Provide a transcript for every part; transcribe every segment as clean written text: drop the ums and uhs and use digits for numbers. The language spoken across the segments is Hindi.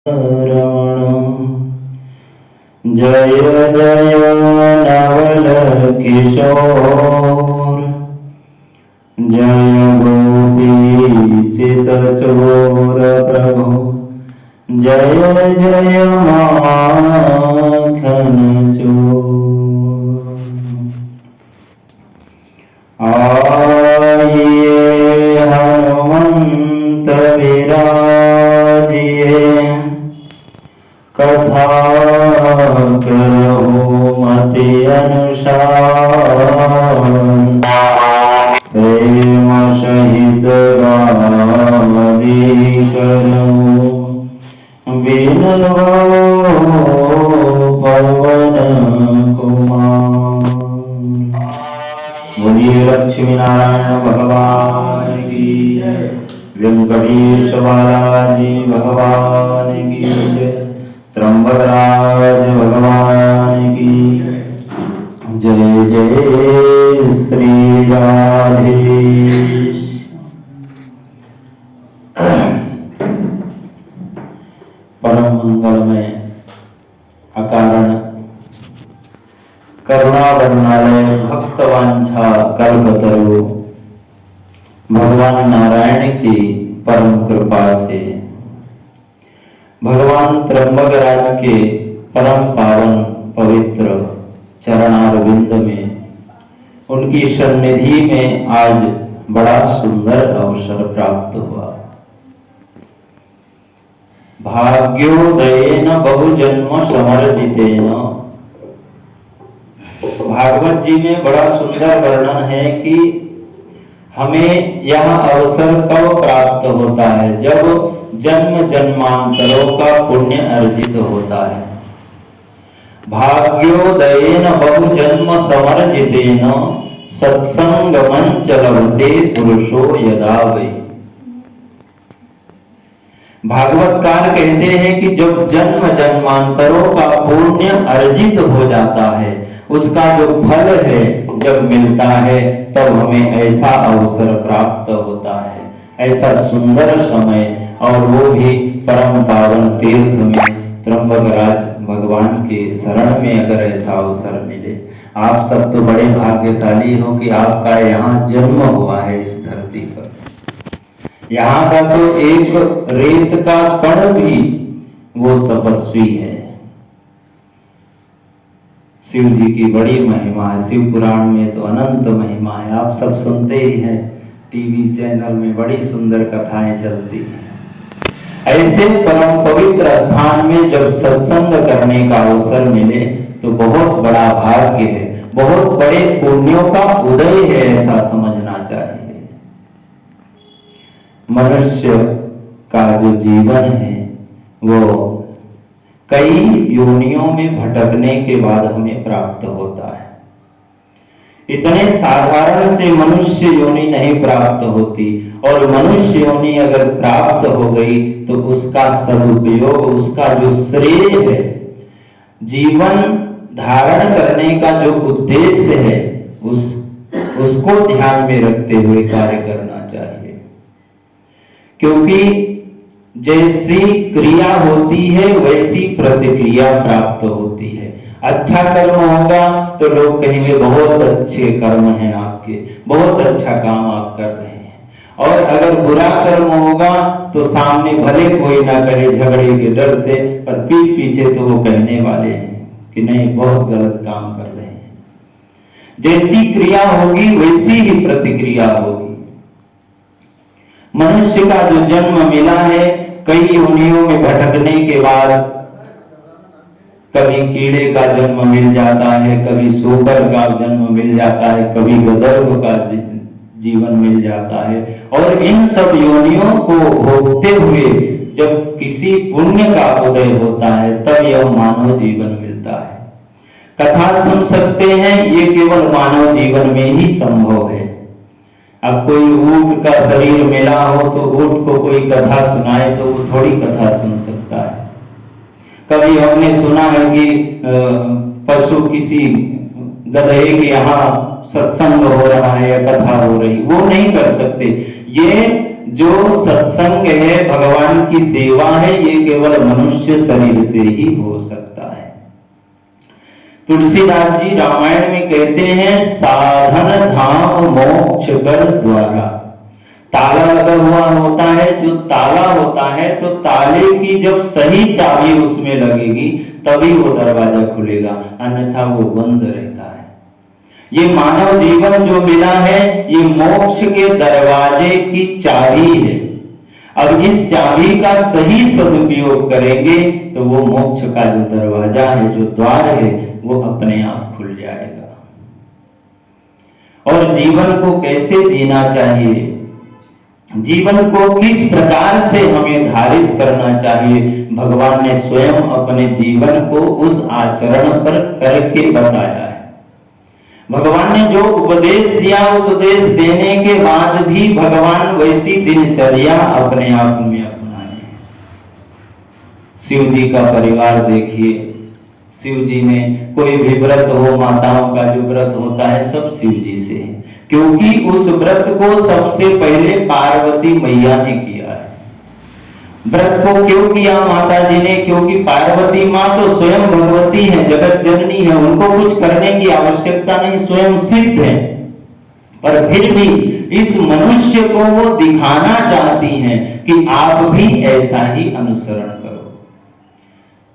जय जय नवल किशोर, जय गोपी चित चोर प्रभु, जय जय माखन चोर। आइए हनुमंत विराजिए, कथा करो मति अनुसार, प्रेम सहित गादी करो, बिनवो पवन कुमार। बोलिए लक्ष्मी नारायण भगवान की जय, वेंकटेश बालाजी भगवान की जय, त्र्यंबकराज भगवान की जय। जय श्री राधेश। परम मंगलमय अकारण करुणा वर्णालय भक्तवांछा कल्पतरु भगवान नारायण की परम कृपा से भगवान त्र्यंबकराज के परम पावन पवित्र चरणारविंद में उनकी सन्निधि में आज बड़ा सुंदर अवसर प्राप्त हुआ। भाग्योदयेन बहुजन्म समर्जितेन। भागवत जी में बड़ा सुंदर वर्णन है कि हमें यह अवसर कब प्राप्त होता है, जब जन्म जन्मांतरों का पुण्य अर्जित होता है। भाग्योदयेन बहुजन्म समर्जितेन सत्संगमं च लभते पुरुषो यदा वै। भागवतकार कहते हैं कि जब जन्म जन्मांतरों का पुण्य अर्जित हो जाता है, उसका जो फल है जब मिलता है, तब हमें ऐसा अवसर प्राप्त होता है, ऐसा सुंदर समय, और वो भी परम पावन तीर्थ में त्र्यंबकराज भगवान के शरण में अगर ऐसा अवसर मिले। आप सब तो बड़े भाग्यशाली हो कि आपका यहाँ जन्म हुआ है इस धरती पर। यहाँ का तो एक रेत का कण भी वो तपस्वी है। शिव जी की बड़ी महिमा है, शिव पुराण में तो अनंत महिमा है, आप सब सुनते ही हैं, टीवी चैनल में बड़ी सुंदर कथाएं चलती हैं। ऐसे परम पवित्र स्थान में जब सत्संग करने का अवसर मिले तो बहुत बड़ा भाग्य है, बहुत बड़े पुण्यों का उदय है, ऐसा समझना चाहिए। मनुष्य का जो जीवन है वो कई योनियों में भटकने के बाद हमें प्राप्त होता है। इतने साधारण से मनुष्य योनि नहीं प्राप्त होती, और मनुष्य योनि अगर प्राप्त हो गई तो उसका सदुपयोग, उसका जो श्रेय है, जीवन धारण करने का जो उद्देश्य है, उसको ध्यान में रखते हुए कार्य करना चाहिए। क्योंकि जैसी क्रिया होती है वैसी प्रतिक्रिया प्राप्त होती है। अच्छा कर्म होगा तो लोग कहेंगे बहुत अच्छे कर्म हैं आपके, बहुत अच्छा काम आप कर रहे हैं, और अगर बुरा कर्म होगा तो सामने भले कोई ना कहे झगड़े के डर से, पर पीठ पीछे तो वो कहने वाले हैं कि नहीं बहुत गलत काम कर रहे हैं। जैसी क्रिया होगी वैसी ही प्रतिक्रिया होगी। मनुष्य का जो जन्म मिला है, कई योनियों में भटकने के बाद कभी कीड़े का जन्म मिल जाता है, कभी सूकर का जन्म मिल जाता है, कभी गंधर्व का जीवन मिल जाता है, और इन सब योनियों को भोगते हुए जब किसी पुण्य का उदय होता है तब यह मानव जीवन मिलता है। कथा सुन सकते हैं, ये केवल मानव जीवन में ही संभव है। अब कोई ऊंट का शरीर मिला हो तो ऊंट को कोई कथा सुनाए तो वो थोड़ी कथा सुन सकता है। कभी हमने सुना है कि पशु किसी गधे के यहाँ सत्संग हो रहा है या कथा हो रही, वो नहीं कर सकते। ये जो सत्संग है, भगवान की सेवा है, ये केवल मनुष्य शरीर से ही हो सकता है। तुलसीदास जी रामायण में कहते हैं, साधन धाम मोक्ष कर द्वारा। ताला लगा हुआ होता है, जो ताला होता है तो ताले की जब सही चाबी उसमें लगेगी तभी वो दरवाजा खुलेगा, अन्यथा वो बंद रहता है। ये मानव जीवन जो मिला है, ये मोक्ष के दरवाजे की चाबी है। अब इस चाबी का सही सदुपयोग करेंगे तो वो मोक्ष का जो दरवाजा है, जो द्वार है, वो अपने आप खुल जाएगा। और जीवन को कैसे जीना चाहिए, जीवन को किस प्रकार से हमें धारित करना चाहिए, भगवान ने स्वयं अपने जीवन को उस आचरण पर करके बताया है। भगवान ने जो उपदेश दिया, उपदेश देने के बाद भी भगवान वैसी दिनचर्या अपने आप में अपनाए। शिव जी का परिवार देखिए, शिव जी में कोई भी व्रत हो, माताओं का जो व्रत होता है सब शिव जी से है, क्योंकि उस व्रत को सबसे पहले पार्वती मैया ने किया है। व्रत को क्यों किया माता जी ने, क्योंकि पार्वती माँ तो स्वयं भगवती है, जगत जननी है, उनको कुछ करने की आवश्यकता नहीं, स्वयं सिद्ध है। पर फिर भी इस मनुष्य को वो दिखाना चाहती हैं कि आप भी ऐसा ही अनुसरण करो।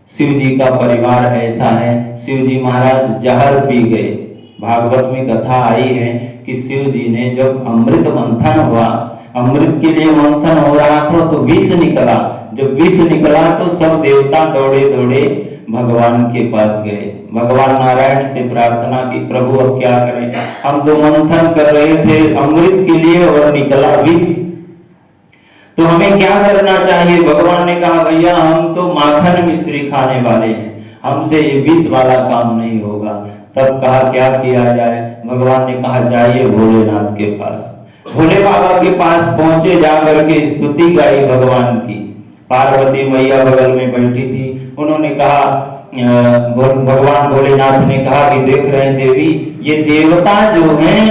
शिव जी का परिवार ऐसा है, शिव जी महाराज जहर पी गए। भागवत में कथा आई है कि शिव जी ने जब अमृत मंथन हुआ, अमृत के लिए मंथन हो रहा था तो विष निकला। जब विष निकला तो सब देवता दौड़े दौड़े भगवान के पास गए, भगवान नारायण से प्रार्थना की, प्रभु अब क्या करें, हम तो मंथन कर रहे थे अमृत के लिए और निकला विष, तो हमें क्या करना चाहिए। भगवान ने कहा, भैया हम तो माखन मिश्री खाने वाले हैं, हमसे ये विष वाला काम नहीं होगा। तब कहा क्या किया जाए, भगवान ने कहा जाइए भोलेनाथ के पास। भोले बाबा के पास पहुंचे, जाकर के स्तुति गाई भगवान की। पार्वती मैया बगल में बैठी थी, उन्होंने कहा, भगवान भोलेनाथ ने कहा कि देख रहे हैं देवी, ये देवता जो हैं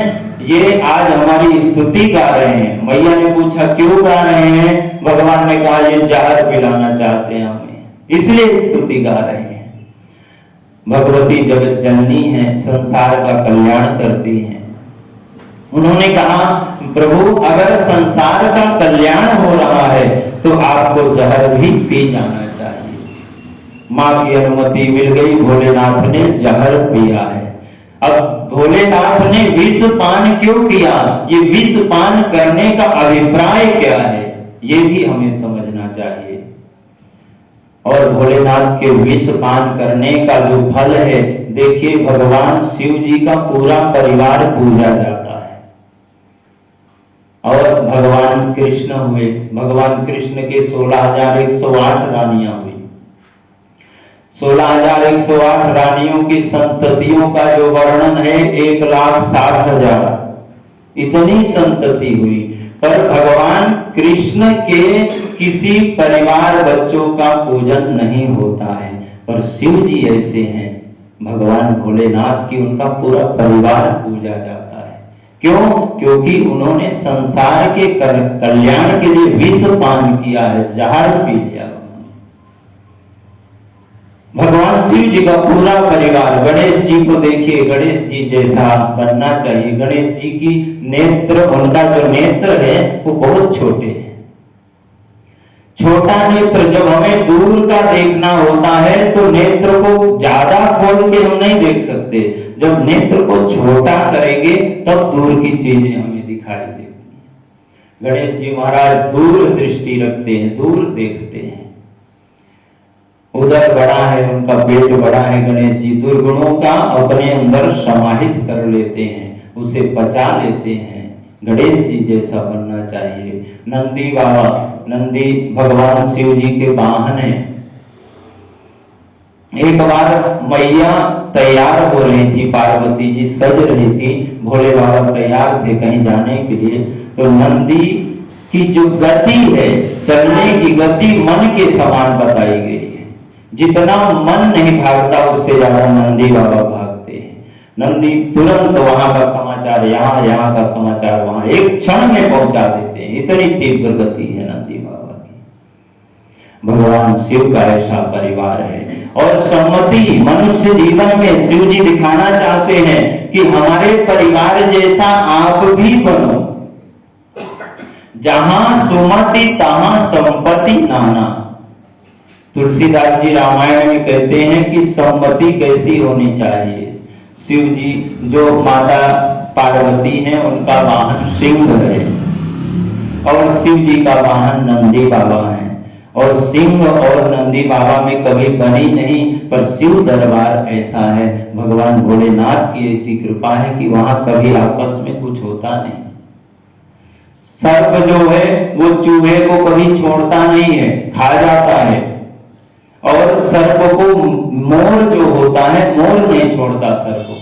ये आज हमारी स्तुति गा रहे हैं। मैया ने पूछा क्यों गा रहे हैं, भगवान ने कहा ये जहर पिलाना चाहते हैं हमें, इसलिए स्तुति गा रहे हैं। भगवती जगत जननी है, संसार का कल्याण करती हैं। उन्होंने कहा प्रभु अगर संसार का कल्याण हो रहा है तो आपको जहर भी पी जाना चाहिए। माँ की अनुमति मिल गई, भोलेनाथ ने जहर पिया है। अब भोलेनाथ ने विष पान क्यों किया, ये विष पान करने का अभिप्राय क्या है, ये भी हमें समझना चाहिए। और भोलेनाथ के विष पान करने का जो फल है, देखिए भगवान शिव जी का पूरा परिवार पूजा जाता है। और भगवान कृष्ण हुए, भगवान कृष्ण के 16,108 रानियां हुई। 16,108 रानियों की संततियों का जो वर्णन है 1,60,000 इतनी संतति हुई। पर भगवान कृष्ण के किसी परिवार बच्चों का पूजन नहीं होता है, पर शिव जी ऐसे हैं, भगवान भोलेनाथ की उनका पूरा परिवार पूजा जाता है। क्यों? क्योंकि उन्होंने संसार के कल्याण के लिए विष पान किया है, जहर पी लिया। भगवान शिव जी का पूरा परिवार, गणेश जी को देखिए, गणेश जी जैसा बनना चाहिए। गणेश जी की नेत्र, उनका जो नेत्र है वो बहुत छोटे हैं। छोटा नेत्र, जब हमें दूर का देखना होता है तो नेत्र को ज्यादा खोल के हम नहीं देख सकते, जब नेत्र को छोटा करेंगे तब दूर की चीजें हमें दिखाई देती हैं। गणेश जी महाराज दूर दृष्टि रखते हैं, दूर देखते हैं। उदर बड़ा है, उनका पेट बड़ा है, गणेश जी दुर्गुणों का अपने अंदर समाहित कर लेते हैं, उसे पचा लेते हैं। गणेश जी जैसा बनना चाहिए। नंदी बाबा, नंदी भगवान शिव जी के वाहन हैं। एक बार मैया तैयार हो रही थी, पार्वती जी सज रही थी, भोले बाबा तैयार थे कहीं जाने के लिए, तो नंदी की जो गति है, चलने की गति मन के समान बताई गई है। जितना मन नहीं भागता उससे ज्यादा नंदी बाबा भागते हैं। नंदी तुरंत वहां का समाचार यहाँ, यहाँ का समाचार वहां, एक क्षण में पहुंचा देते हैं। इतनी तीव्र गति है नंदी बाबा की। भगवान शिव का ऐसा परिवार है। और सम्मति मनुष्य जीवन में शिव जी दिखाना चाहते हैं कि हमारे परिवार जैसा आप भी बनो। जहां सुमति तहां संपत्ति नाना। तुलसीदास जी रामायण में कहते हैं कि सम्मति कैसी होनी चाहिए। शिव जी जो माता पार्वती हैं उनका वाहन सिंह है और शिव जी का वाहन नंदी बाबा है। और सिंह और नंदी बाबा में कभी बनी नहीं, पर शिव दरबार ऐसा है, भगवान भोलेनाथ की ऐसी कृपा है कि वहां कभी आपस में कुछ होता नहीं। सर्प जो है वो चूहे को कभी छोड़ता नहीं है, खा जाता है। और सर्प को मोर जो होता है, मोर नहीं छोड़ता सर्प को।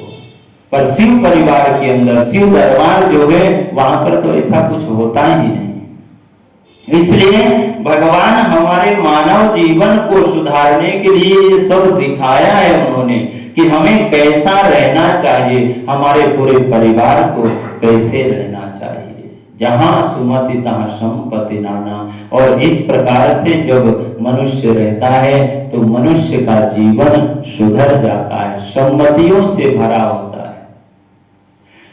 पर शिव परिवार के अंदर, शिव दरबार जो है, वहां पर तो ऐसा कुछ होता ही नहीं। इसलिए भगवान हमारे मानव जीवन को सुधारने के लिए ये सब दिखाया है उन्होंने कि हमें कैसा रहना चाहिए, हमारे पूरे परिवार को कैसे रहना चाहिए। जहां सुमति तहां संपत्ति नाना। और इस प्रकार से जब मनुष्य रहता है तो मनुष्य का जीवन सुधर जाता है, सम्मतियों से भरा होता है।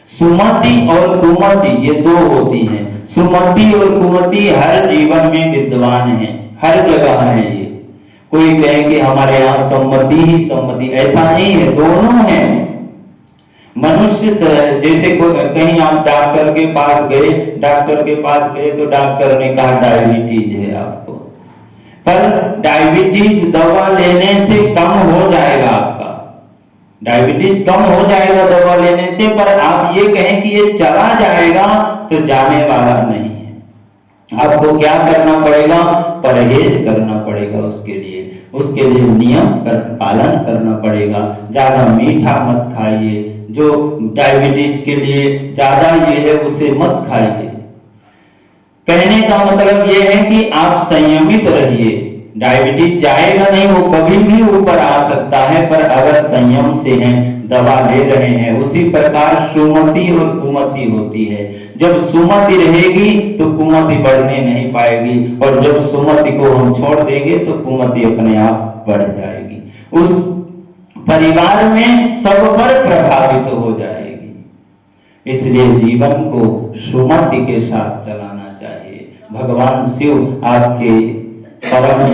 सुमति और कुमति ये दो होती हैं। सुमति और कुमति हर जीवन में विद्यमान है, हर जगह है। ये कोई कहे कि हमारे यहाँ सम्मति ही सम्मति, ऐसा नहीं है, दोनों हैं। मनुष्य जैसे कहीं आप डॉक्टर के पास गए तो डॉक्टर ने कहा डायबिटीज है आपको, पर डायबिटीज दवा लेने से कम हो जाएगा, आपका डायबिटीज कम हो जाएगा दवा लेने से। पर आप ये कहें कि ये चला जाएगा तो जाने वाला नहीं है। आपको क्या करना पड़ेगा? परहेज करना पड़ेगा। उसके लिए नियम पालन करना पड़ेगा। ज्यादा मीठा मत खाइए, जो डायबिटीज के लिए ज्यादा ये है उसे मत खाइए। कहने का मतलब ये है कि आप संयमित रहिए। डायबिटीज जाएगा नहीं, वो कभी भी ऊपर आ सकता है, पर अगर संयम से हैं, दवा ले रहे हैं। उसी प्रकार सुमति और कुमति होती है। जब सुमति रहेगी तो कुमति बढ़ने नहीं पाएगी, और जब सुमति को हम छोड़ देंगे तो कुमति अपने आप बढ़ जाएगी। उस परिवार में सब पर प्रभावित हो जाएगी। इसलिए जीवन को सुमति के साथ चलाना चाहिए। भगवान शिव आपके परम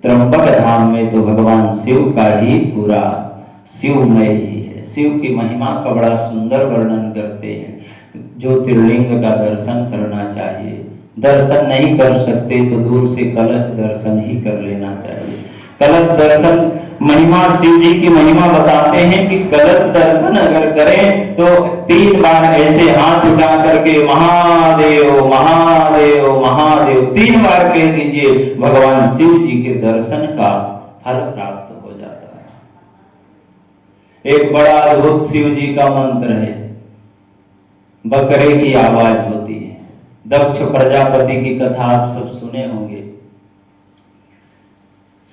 त्र्यंबक धाम में तो भगवान शिव का ही पूरा शिवमय ही है। शिव की महिमा का बड़ा सुंदर वर्णन करते हैं। ज्योतिर्लिंग का दर्शन करना चाहिए। दर्शन नहीं कर सकते तो दूर से कलश दर्शन ही कर लेना चाहिए। कलश दर्शन महिमा, शिव जी की महिमा बताते हैं कि कलश दर्शन अगर करें तो 3 बार ऐसे हाथ उठा करके महादेव महादेव महादेव 3 बार कह दीजिए, भगवान शिव जी के दर्शन का फल प्राप्त हो जाता है। एक बड़ा अद्भुत शिव जी का मंत्र है, बकरे की आवाज होती है। दक्ष प्रजापति की कथा आप सब सुने होंगे।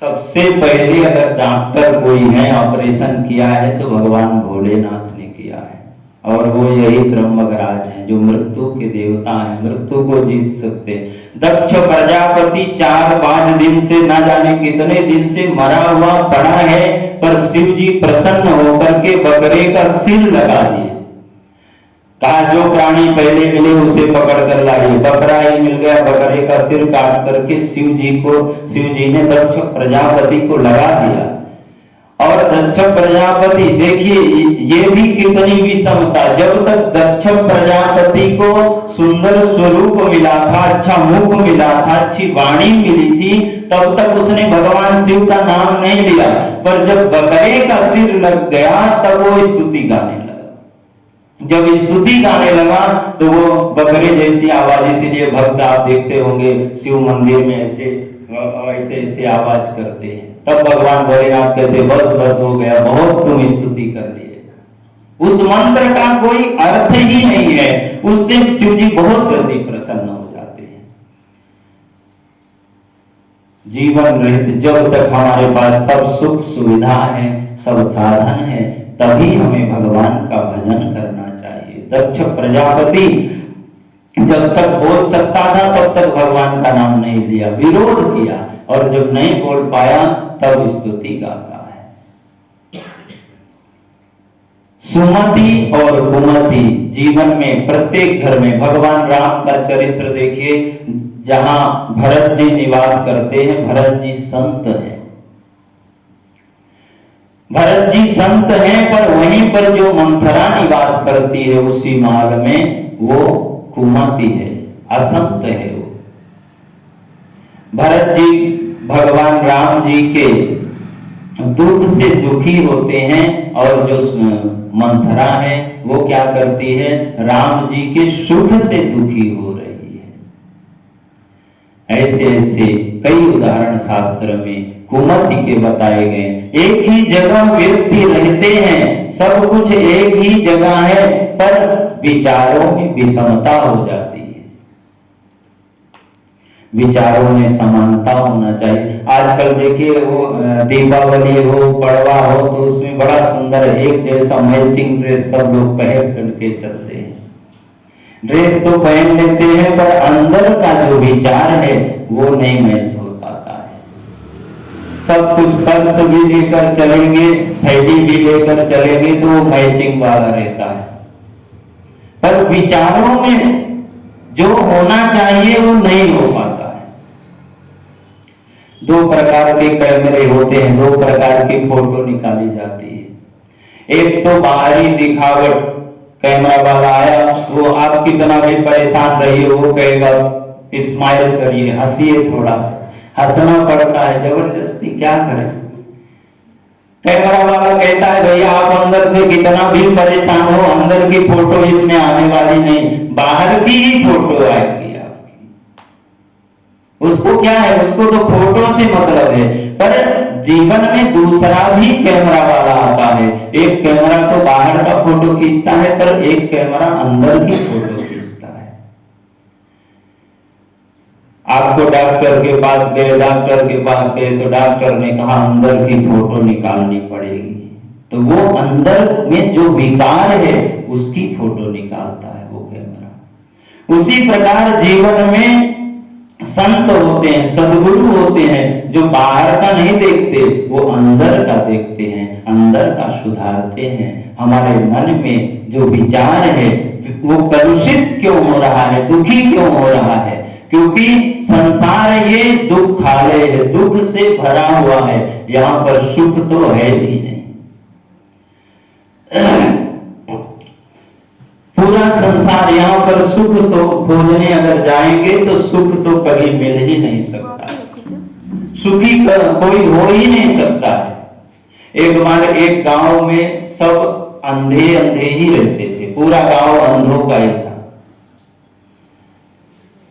सबसे पहले अगर डॉक्टर कोई है ऑपरेशन किया है तो भगवान भोलेनाथ ने किया है, और वो यही त्र्यंबकराज हैं जो मृत्यु के देवता हैं, मृत्यु को जीत सकते। दक्ष प्रजापति 4-5 दिन से न जाने कितने दिन से मरा हुआ पड़ा है, पर शिव जी प्रसन्न होकर के बकरे का सिर लगा दिए। कहा जो प्राणी पहले मिले उसे पकड़ कर लाइए। बकरा ही मिल गया, बकरे का सिर काट करके शिव जी ने दक्ष प्रजापति को लगा दिया। और दक्ष प्रजापति, देखिए ये भी कितनी विषमता। जब तक दक्ष प्रजापति को सुंदर स्वरूप मिला था, अच्छा मुख मिला था, अच्छी वाणी मिली थी, तब तक उसने भगवान शिव का नाम नहीं लिया। पर जब बकरे का सिर लग गया तब वो स्तुति गाने लगा। जब स्तुति गाने लगा तो वो बकरे जैसी आवाज, इसीलिए भक्त आप देखते होंगे शिव मंदिर में ऐसे आवाज करते हैं। तब भगवान भोलेनाथ कहते बस हो गया, बहुत तुम स्तुति कर लिए। उस मंत्र का कोई अर्थ ही नहीं है, उससे शिव जी बहुत जल्दी प्रसन्न हो जाते हैं। जीवन रहित जब तक हमारे पास सब सुख सुविधा है, सब साधन है, तभी हमें भगवान का भजन करना चाहिए। दक्ष प्रजापति जब तक बोल सकता था तब तक भगवान का नाम नहीं लिया, विरोध किया, और जब नहीं बोल पाया तब स्तुति गाता है। सुमति और कुमति जीवन में प्रत्येक घर में, भगवान राम का चरित्र देखिए, जहां भरत जी निवास करते हैं, भरत जी संत हैं, भरत जी संत हैं, पर वहीं पर जो मंथरा निवास करती है उसी महल में, वो कुमति है, असंत है वो। भरत जी भगवान राम जी के दुख से दुखी होते हैं, और जो मंथरा है वो क्या करती है, राम जी के सुख से दुखी हो रही है। ऐसे ऐसे कई उदाहरण शास्त्र में कुमति के बताए गए। एक ही जगह व्यक्ति रहते हैं, सब कुछ एक ही जगह है, पर विचारों में विषमता हो जाती है। विचारों में समानता होना चाहिए। आजकल देखिए वो दीपावली हो, पड़वा हो, तो उसमें बड़ा सुंदर एक जैसा मैचिंग ड्रेस सब लोग पहन करके चलते हैं। ड्रेस तो पहन लेते हैं, पर अंदर का जो विचार है वो नहीं मैच हो पाता है। सब कुछ पर्स भी लेकर चलेंगे, थैली भी लेकर चलेंगे, तो वो मैचिंग वाला रहता है, पर विचारों में जो होना चाहिए वो नहीं हो पाता है। दो प्रकार के कैमरे होते हैं, दो प्रकार की फोटो निकाली जाती है। एक तो बाहरी दिखावट, कैमरा वाला आया, वो आप कितना भी परेशान रहिए, वो कहेगा स्माइल करिए, हंसिए, थोड़ा सा हंसना पड़ता है जबरदस्ती, क्या करें। कैमरा वाला कहता है भैया आप अंदर से कितना भी परेशान हो, अंदर की फोटो इसमें आने वाली नहीं, बाहर की ही फोटो आएगी आपकी। उसको क्या है, उसको तो फोटो से मतलब है। पर जीवन में दूसरा भी कैमरा वाला आता है। एक कैमरा तो बाहर का फोटो खींचता है, पर एक कैमरा अंदर की फोटो खींचता है। आपको डॉक्टर के पास गए, डॉक्टर के पास गए तो डॉक्टर ने कहा अंदर की फोटो निकालनी पड़ेगी, तो वो अंदर में जो विकार है उसकी फोटो निकालता है वो कैमरा। उसी प्रकार जीवन में संत होते हैं, सद्गुरु होते हैं, जो बाहर का नहीं देखते, वो अंदर का देखते हैं, अंदर का सुधारते हैं। हमारे मन में जो विचार है वो कलुषित क्यों हो रहा है, दुखी क्यों हो रहा है, क्योंकि संसार ये दुखालय है, दुख से भरा हुआ है, यहां पर सुख तो है भी नहीं। पूरा संसार, यहाँ पर सुख खोजने अगर जाएंगे तो सुख तो कभी मिल ही नहीं सकता, सुखी कोई हो ही नहीं सकता है। एक बार एक गांव में सब अंधे अंधे ही रहते थे, पूरा गांव अंधों का ही था।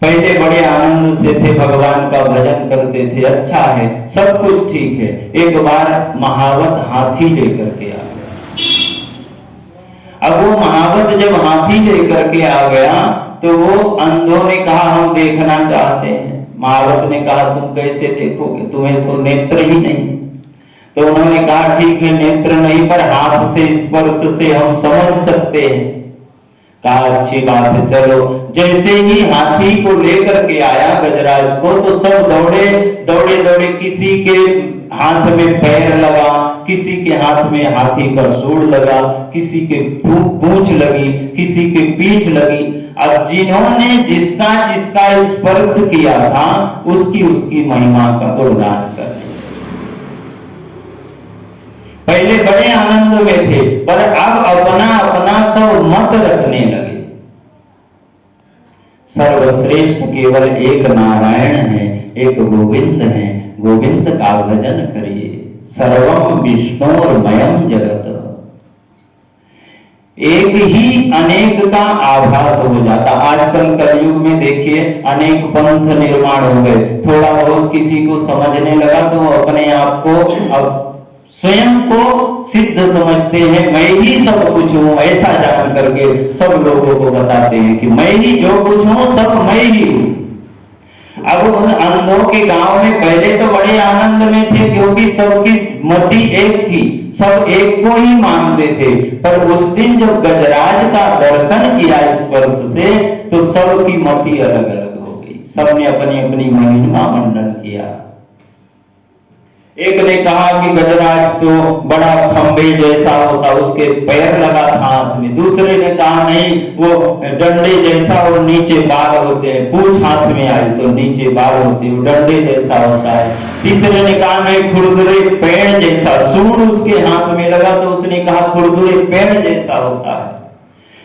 पहले बड़े आनंद से थे, भगवान का भजन करते थे, अच्छा है, सब कुछ ठीक है। एक बार महावत हाथी लेकर के आ गया। अब वो महावत जब हाथी लेकर के आ गया तो वो अंधों ने कहा हम देखना चाहते हैं। महावत ने कहा तुम कैसे देखोगे, तुम्हें तो नेत्र ही नहीं। तो उन्होंने कहा ठीक है, नेत्र नहीं, पर हाथ से स्पर्श से हम समझ सकते हैं। कहा अच्छी बात है, चलो। जैसे ही हाथी को लेकर के आया गजराज को, तो सब दौड़े दौड़े दौड़े, किसी के हाथ में पैर लगा, किसी के हाथ में हाथी का सूंड लगा, किसी के पूंछ लगी, किसी के पीठ लगी। अब जिन्होंने जिसका जिसका स्पर्श किया था उसकी उसकी महिमा का गुणगान कर दिया। पहले बड़े आनंद में थे, पर अब अपना अपना सब मत रखने लगे। सर्वश्रेष्ठ केवल एक नारायण है, एक गोविंद है, गोविंद का भजन करिए। सर्वम विष्णुर्मयम् जगत, एक ही अनेक का आभास हो जाता। आजकल कलयुग में देखिए अनेक पंथ निर्माण हो गए, थोड़ा बहुत किसी को समझने लगा तो अपने आप को अब स्वयं को सिद्ध समझते हैं, मैं ही सब कुछ हूं, ऐसा जान करके सब लोगों को बताते हैं कि मैं ही जो कुछ हूं, सब मैं ही हूं। अब उन अंधों के गांव में पहले तो बड़े आनंद में थे, क्योंकि सबकी मति एक थी, सब एक को ही मानते थे। पर उस दिन जब गजराज का दर्शन किया स्पर्श से, तो सबकी मति अलग अलग हो गई, सबने अपनी अपनी महिमा मंडन किया। एक ने कहा कि गजराज तो बड़ा खंबे जैसा होता, उसके पैर लगा था हाथ में। दूसरे ने कहा नहीं, वो डंडे जैसा और नीचे बाल होते हैं, पूंछ हाथ में आई तो नीचे बाल होते हैं, वो डंडे जैसा होता है। तीसरे ने कहा नहीं, खुरदुरे पेड़ जैसा, सूंड उसके हाथ में लगा तो उसने कहा खुरदुरे पेड़ जैसा होता है।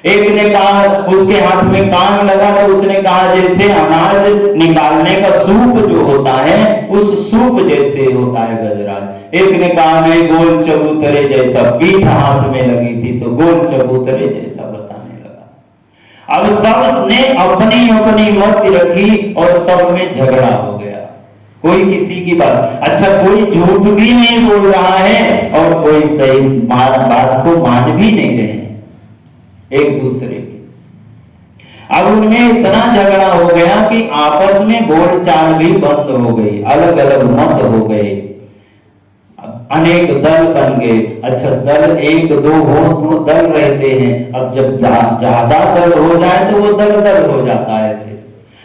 एक ने कहा उसके हाथ में कान लगा तो उसने कहा जैसे अनाज निकालने का सूप जो होता है, उस सूप जैसे होता है गजराज। एक ने कहा नहीं, गोल चबूतरे जैसा, पीठ हाथ में लगी थी तो गोल चबूतरे जैसा बताने लगा। अब सब ने अपनी अपनी मत रखी और सब में झगड़ा हो गया, कोई किसी की बात, अच्छा कोई झूठ भी नहीं बोल रहा है और कोई सही बात को मान भी नहीं रहे एक दूसरे की। अब उनमें इतना झगड़ा हो गया कि आपस में बोलचाल भी बंद हो गई, अलग अलग मत हो गए, अनेक दल बन गए। अच्छा दल एक दो हो तो दल रहते हैं, अब जब ज्यादा दल हो जाए तो वो दल दल हो जाता है।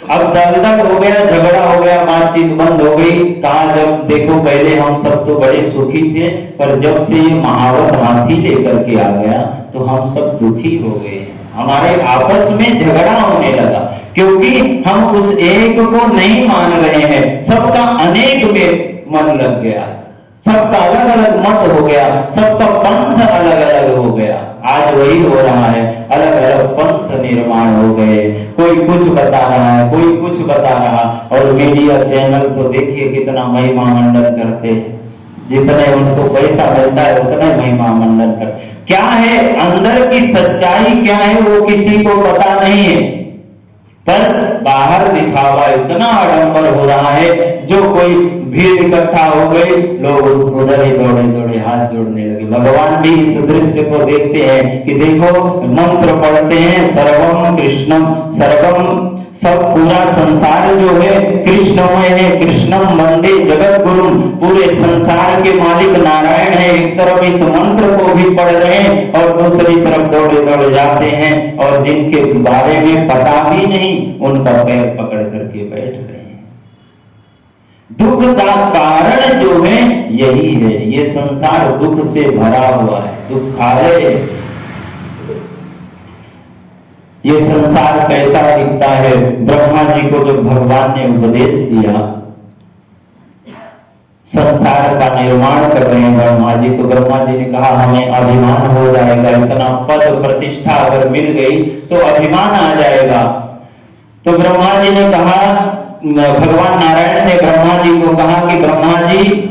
अब दल दल हो गया, झगड़ा हो गया, बातचीत बंद हो गई। कहा जब देखो पहले हम सब तो बड़े सुखी थे, पर जब से ये महावत हाथी लेकर के आ गया तो हम सब दुखी हो गए, हमारे आपस में झगड़ा होने लगा, क्योंकि हम उस एक को नहीं मान रहे हैं, सबका अनेक में मन लग गया, सबका अलग अलग मत हो गया, सबका पंथ अलग अलग हो गया। आज वही हो रहा है, अलग अलग पंथ निर्माण हो गए, कोई कुछ बता रहा है, कोई कुछ बता रहा। और मीडिया चैनल तो देखिए कितना महिमा मंडन करते हैं, जितने उनको पैसा मिलता है उतना महिमा मंडन कर। क्या है अंदर की सच्चाई क्या है वो किसी को पता नहीं है, पर बाहर दिखावा इतना आडंबर हो रहा है, जो कोई भीड़ इकट्ठा हो गई, लोग उधर ही दौड़े दौड़े हाथ जोड़ने लगे। भगवान भी इस दृश्य को देखते हैं कि देखो मंत्र पढ़ते हैं, सर्वम कृष्णम, सर्वम सब पूरा संसार जो है कृष्णमय है, कृष्णम वंदे जगत गुरु, पूरे संसार के मालिक नारायण है। एक तरफ इस मंत्र को भी पढ़ रहे हैं और दूसरी तरफ दौड़े दौड़े जाते हैं, और जिनके बारे में पता भी नहीं उनका पैर पकड़ करके बैठ रहे हैं। दुख का कारण जो है यही है, ये संसार दुख से भरा हुआ है, दुखालय। ये संसार कैसा दिखता है? ब्रह्मा जी को जब भगवान ने उपदेश दिया, संसार का निर्माण कर रहे हैं ब्रह्मा जी, तो ब्रह्मा जी ने कहा हमें अभिमान हो जाएगा, इतना पद प्रतिष्ठा अगर मिल गई तो अभिमान आ जाएगा। तो ब्रह्मा जी ने कहा, भगवान नारायण ने ब्रह्मा जी को कहा कि ब्रह्मा जी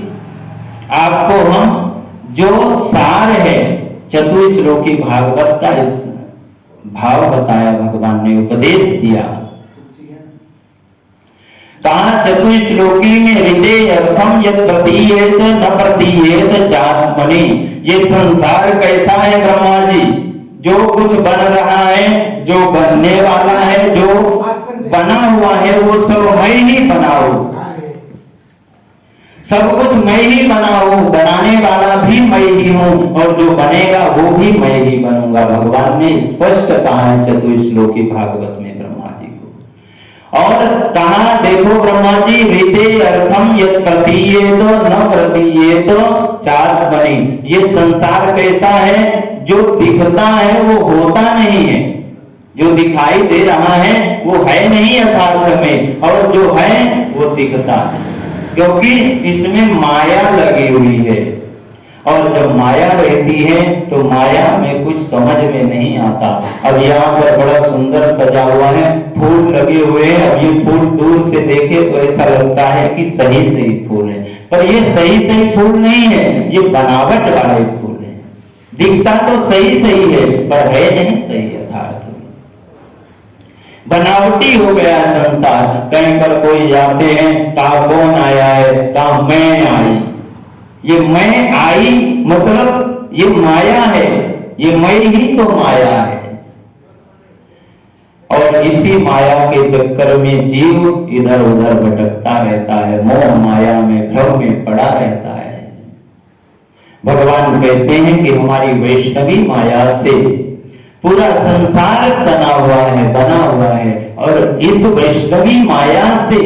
आपको हम जो सार है चतुश्लोकी भागवत का इस भाव बताया, भगवान ने उपदेश दिया। कहा चतुश्लोकी में हृदय अर्थम यद प्रतीयेत न प्रतीयेत चात्मनि। ये संसार कैसा है ब्रह्मा जी? जो कुछ बन रहा है, जो बनने वाला है, जो बना हुआ है, वो सब मैं ही बनाऊं, सब कुछ मैं ही बनाऊं, बनाने वाला भी मैं ही हूं, और जो बनेगा वो भी मैं ही बनूंगा। भगवान ने स्पष्ट कहा है चतुश्लोकी भागवत में ब्रह्मा जी को। और कहा देखो ब्रह्मा जी, हृदय अर्थम यद प्रतीयेत न प्रतीयेत चात्मनि। ये संसार कैसा है? जो दिखता है वो होता नहीं है, जो दिखाई दे रहा है वो है नहीं यथार्थ में, और जो है वो दिखता है, क्योंकि इसमें माया लगी हुई है। और जब माया रहती है तो माया में कुछ समझ में नहीं आता। अब यहाँ पर बड़ा सुंदर सजा हुआ है, फूल लगे हुए हैं। अब ये फूल दूर से देखे तो ऐसा लगता है कि सही सही फूल है, पर ये सही सही फूल नहीं है, ये बनावट वाले फूल है। दिखता तो सही सही है पर है नहीं सही यथार्थ में, बनावटी हो गया संसार। कहीं पर कोई जाते हैं, कहा कौन आया है, कहा मैं आई। ये मैं आई मतलब ये माया है, ये मैं ही तो माया है। और इसी माया के चक्कर में जीव इधर उधर भटकता रहता है, मोह माया में भ्रम में पड़ा रहता है। भगवान कहते हैं कि हमारी वैष्णवी माया से पूरा संसार सना हुआ है, बना हुआ है, और इस वैष्णवी माया से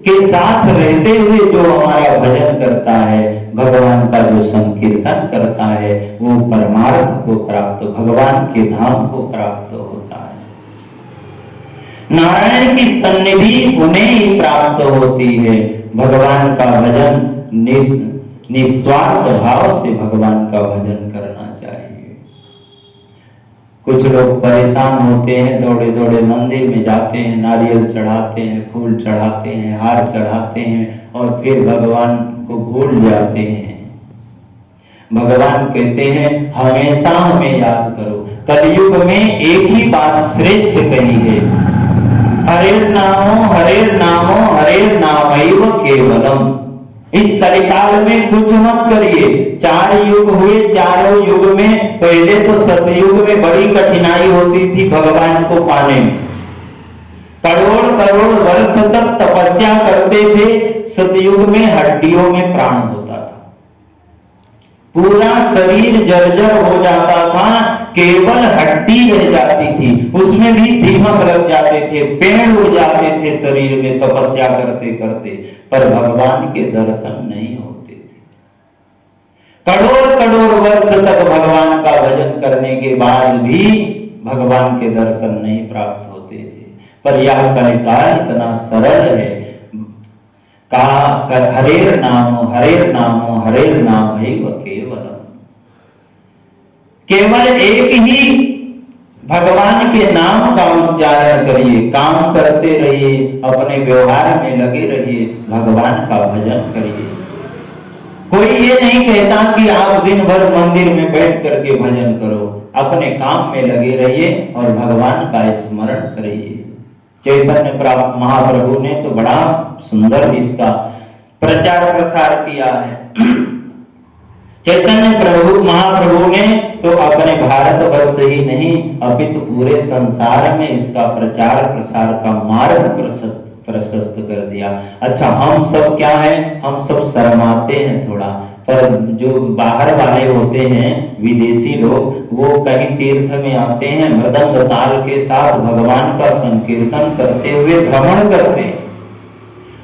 के साथ रहते हुए जो हमारा भजन करता है, भगवान का जो संकीर्तन करता है, वो परमार्थ को प्राप्त, भगवान के धाम को प्राप्त होता है। नारायण की सन्निधि उन्हें ही प्राप्त होती है। भगवान का भजन निस्वार्थ भाव से भगवान का भजन करना चाहिए। कुछ लोग परेशान होते हैं, दौड़े दौड़े मंदिर में जाते हैं, नारियल चढ़ाते हैं, फूल चढ़ाते हैं, हार चढ़ाते हैं, और फिर भगवान को भूल जाते हैं। भगवान कहते हैं हमेशा हमें याद करो। कलयुग में एक ही बात श्रेष्ठ कही है, हरेर नामो हरेर नामैव केवलम। इस कलिकाल में कुछ मत करिए। 4 युग हुए, चारों युग में पहले तो सतयुग में बड़ी कठिनाई होती थी भगवान को पाने में, करोड़ करोड़ वर्ष तक तपस्या करते थे। सतयुग में हड्डियों में प्राण होता था, पूरा शरीर जर्जर हो जाता था, केवल हड्डी रह जाती थी, उसमें भी दीमक लग जाते थे, पेड़ हो जाते थे शरीर में तपस्या करते करते, पर भगवान के दर्शन नहीं होते थे। करोड़ करोड़ वर्ष तक भगवान का भजन करने के बाद भी भगवान के दर्शन नहीं प्राप्त होते थे। पर यह कलिकाल इतना सरल है, हरेर नामो हरेर नामैव केवलम। केवल एक ही भगवान के नाम का उच्चारण करिए, काम करते रहिए, अपने व्यवहार में लगे रहिए, भगवान का भजन करिए। कोई ये नहीं कहता कि आप दिन भर मंदिर में बैठ करके भजन करो, अपने काम में लगे रहिए और भगवान का स्मरण करिए। चैतन्य महाप्रभु ने तो बड़ा सुंदर इसका प्रचार प्रसार किया है। चैतन्य प्रभु महाप्रभु ने तो अपने भारतवर्ष ही नहीं अपितु पूरे संसार में इसका प्रचार प्रसार का मार्ग प्रशस्त कर दिया। अच्छा, हम सब क्या है, हम सब शर्माते हैं थोड़ा, पर जो बाहर वाले होते हैं विदेशी लोग, वो कहीं तीर्थ में आते हैं, मृदंग ताल के साथ भगवान का संकीर्तन करते हुए भ्रमण करते हैं।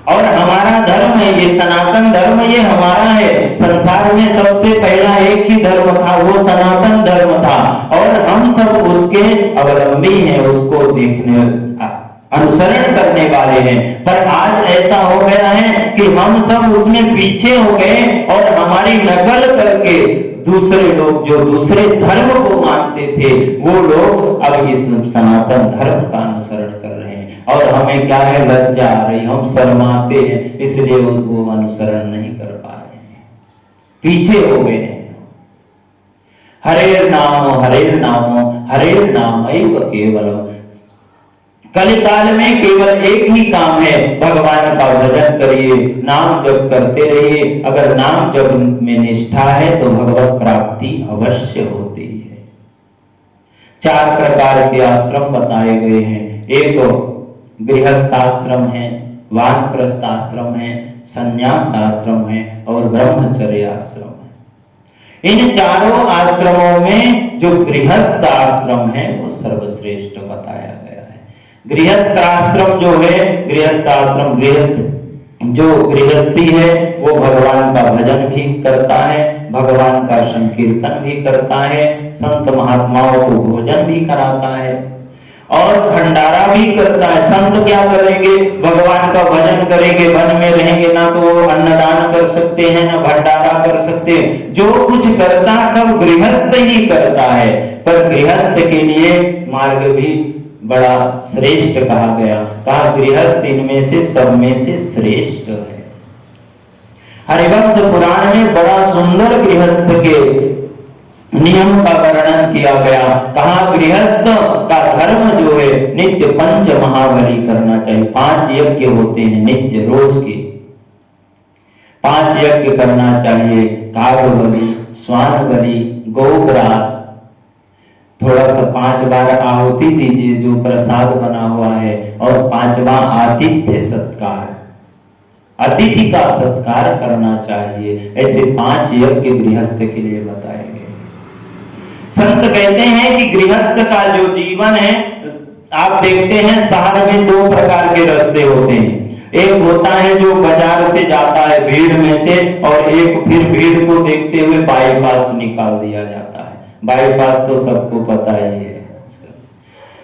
और हमारा धर्म है ये, सनातन धर्म ये हमारा है। संसार में सबसे पहला एक ही धर्म था, वो सनातन धर्म था, और हम सब उसके अवलंबी हैं, उसको देखने अनुसरण करने वाले हैं। पर आज ऐसा हो गया है कि हम सब उसमें पीछे हो गए और हमारी नकल करके दूसरे लोग जो दूसरे धर्म को मानते थे, वो लोग अब इस सनातन धर्म का अनुसरण कर रहे हैं। और हमें क्या है, लज्जा आ रही, हम शर्माते हैं, इसलिए वो अनुसरण नहीं कर पा रहे हैं, पीछे हो गए हैं। हरेर नामो हरेर नामैव केवलम। कलिकाल में केवल एक ही काम है, भगवान का भजन करिए, नाम जप करते रहिए। अगर नाम जप में निष्ठा है तो भगवत प्राप्ति अवश्य होती है। 4 प्रकार के आश्रम बताए गए हैं। एक गृहस्थाश्रम है, वानप्रस्थ आश्रम है, संन्यास आश्रम है और ब्रह्मचर्य आश्रम है। इन चारों आश्रमों में जो गृहस्थ आश्रम है वो सर्वश्रेष्ठ बताया गया है। गृहस्थ आश्रम जो है, गृहस्थ आश्रम, गृहस्थ जो गृहस्थी है वो भगवान का भजन भी करता है, भगवान का संकीर्तन भी करता है, संत महात्माओं को भोजन भी कराता है और भंडारा भी करता है। संत क्या करेंगे, भगवान का भजन करेंगे, वन में रहेंगे, ना तो अन्नदान कर सकते हैं, ना भंडारा कर सकते हैं। जो कुछ करता सब गृहस्थ ही करता है, पर गृहस्थ के लिए मार्ग भी बड़ा श्रेष्ठ कहा गया। कहा गृहस्थ इनमें से सब में से श्रेष्ठ है। हरिवंश पुराण में बड़ा सुंदर गृहस्थ के नियम का वर्णन किया गया। कहा गृहस्थ का धर्म जो है नित्य 5 महाबलि करना चाहिए। 5 यज्ञ होते हैं नित्य, रोज के 5 यज्ञ करना चाहिए। काग बलि, श्वान बलि, गोग्रास, थोड़ा सा 5 बार आहुति दीजिए जो प्रसाद बना हुआ है, और 5वां आतिथ्य सत्कार, अतिथि का सत्कार करना चाहिए। ऐसे 5 यज्ञ गृहस्थ के लिए बताए गए। संत कहते हैं कि गृहस्थ का जो जीवन है, आप देखते हैं शहर में 2 प्रकार के रास्ते होते हैं। एक होता है जो बाजार से जाता है भीड़ में से, और एक फिर भीड़ को देखते हुए बाईपास निकाल दिया जाता है। बाईपास तो सबको पता ही है,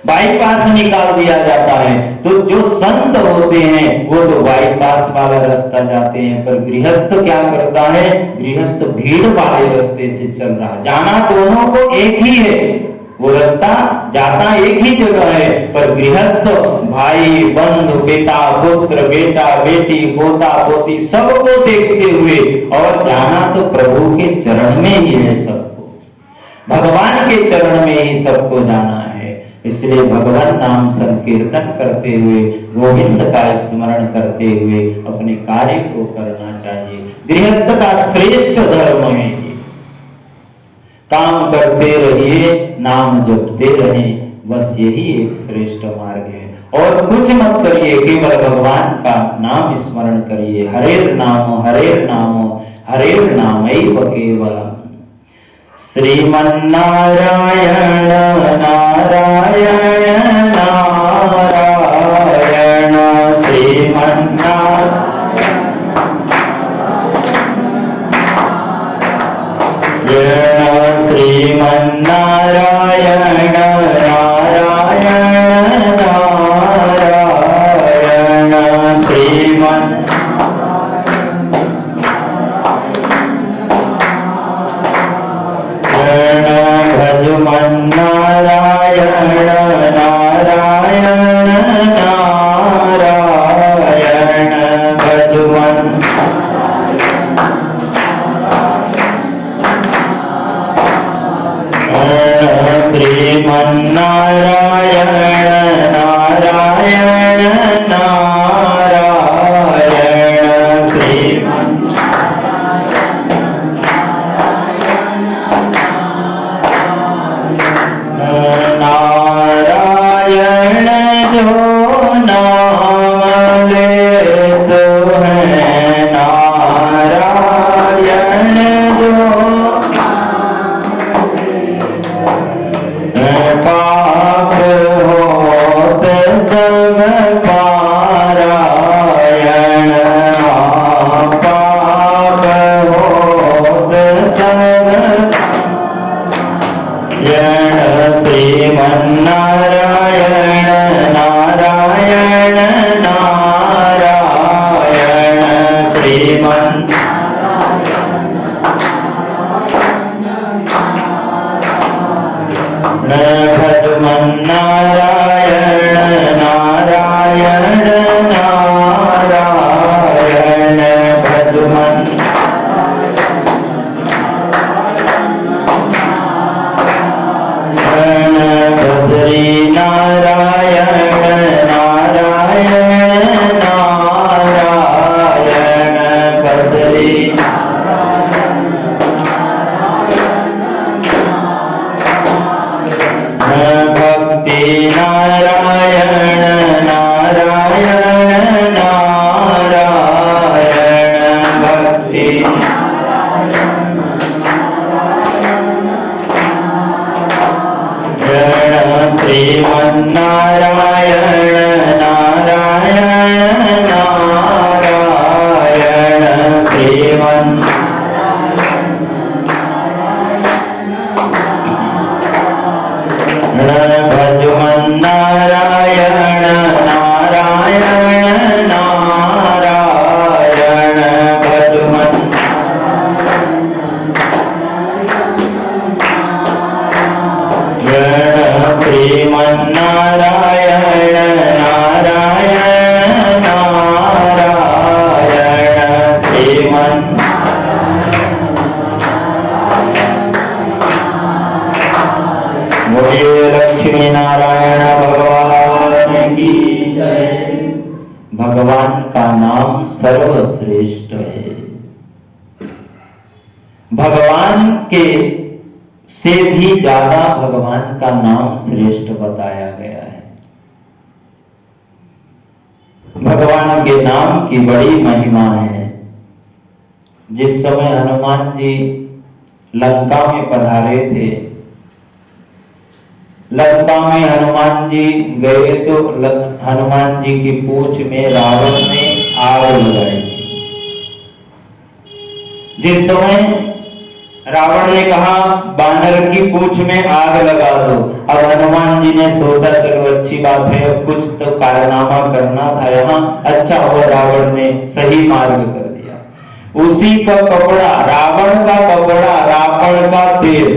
बाईपास निकाल दिया जाता है। तो जो संत होते हैं वो तो बाईपास वाला रास्ता जाते हैं, पर गृहस्थ क्या करता है? गृहस्थ भीड़ वाले रास्ते से चल रहा है। जाना दोनों को एक ही है, वो रास्ता जाता एक ही जगह है, पर गृहस्थ भाई बंधु पिता पुत्र बेटा बेटी पोता पोती सबको देखते हुए, और जाना तो प्रभु के चरण में ही है, सबको भगवान के चरण में ही सबको जाना है। इसलिए भगवान नाम संकीर्तन करते हुए, गोविंद का स्मरण करते हुए अपने कार्य को करना चाहिए। गृहस्थ का श्रेष्ठ धर्म है ये। काम करते रहिए, नाम जपते रहें, बस यही एक श्रेष्ठ मार्ग है। और कुछ मत करिए, केवल भगवान का नाम स्मरण करिए। हरेर नामो हरेर नामो हरेर नामैव केवलम। श्रीमन्नारायण नारायण नारायण श्रीमन्नारायण श्रीमन्नारायण नारायण नारायण श्रीमन् नारायण नारायण नारायण भजमन श्रीमन्नारायण नारायण नारायण श्रीमन् नारायण जो नाम लेते हैं, नारायण जो पाप होत सब पारायण, पाप होत सब श्रीमन्नारायण नारायण नारायण श्रीमन् भजमन्नारायण नारायण नारायण भजमन् बद्री नारायण नारायण नारायण बद्री भक्ति नारायण नारायण नारायण भक्ति श्रीमन्नारायण नारायण नारायण श्रीमन् भजमन्नारायण नारायण नारायण भजमन् श्रीमन्नारायण नारायण नारायण श्रीमन् बोलिए लक्ष्मी नारायण भगवान की जय। भगवान का नाम सर्वश्रेष्ठ है। भगवान के से भी ज्यादा भगवान का नाम श्रेष्ठ बताया गया है। भगवान के नाम की बड़ी महिमा है। जिस समय हनुमान जी लंका में पधारे थे, लंका में हनुमान जी गए तो हनुमान जी की पूंछ में रावण ने आग लगाई थी। जिस समय रावण ने कहा बानर की पूंछ में आग लगा दो, अब हनुमान जी ने सोचा चलो अच्छी बात है, अब कुछ तो कारनामा करना था यहाँ, अच्छा हुआ रावण ने सही मार्ग कर दिया। उसी का कपड़ा, रावण का कपड़ा, रावण का तेल,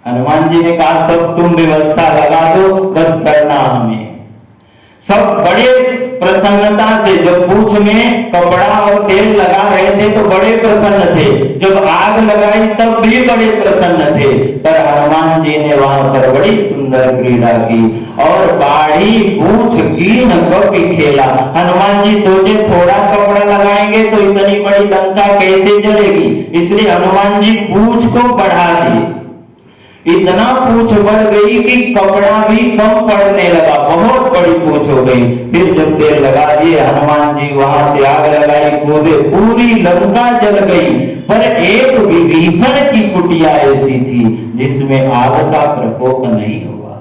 हनुमान जी ने कहा सब तुम व्यवस्था लगा दो, बस करना हमें। सब बड़े प्रसन्नता से, जब पूंछ में कपड़ा और तेल लगा रहे थे तो बड़े प्रसन्न थे, जब आग लगाई तब भी बड़े प्रसन्न थे। पर हनुमान जी ने वहां पर बड़ी सुंदर क्रीड़ा की और बाड़ी पूंछ कीन कपि खेला। हनुमान जी सोचे थोड़ा कपड़ा लगाएंगे तो इतनी बड़ी लंका कैसे जलेगी, इसलिए हनुमान जी पूंछ को बढ़ा दिए। इतना पूंछ बढ़ गई कि कपड़ा भी कम पड़ने लगा, बहुत बड़ी पूंछ हो गई। फिर जब तेल लगा दिए हनुमान जी वहां से आग लगाई, कूदे, पूरी लंका जल गई। पर एक विभीषण की कुटिया ऐसी थी जिसमें आग का प्रकोप नहीं हुआ,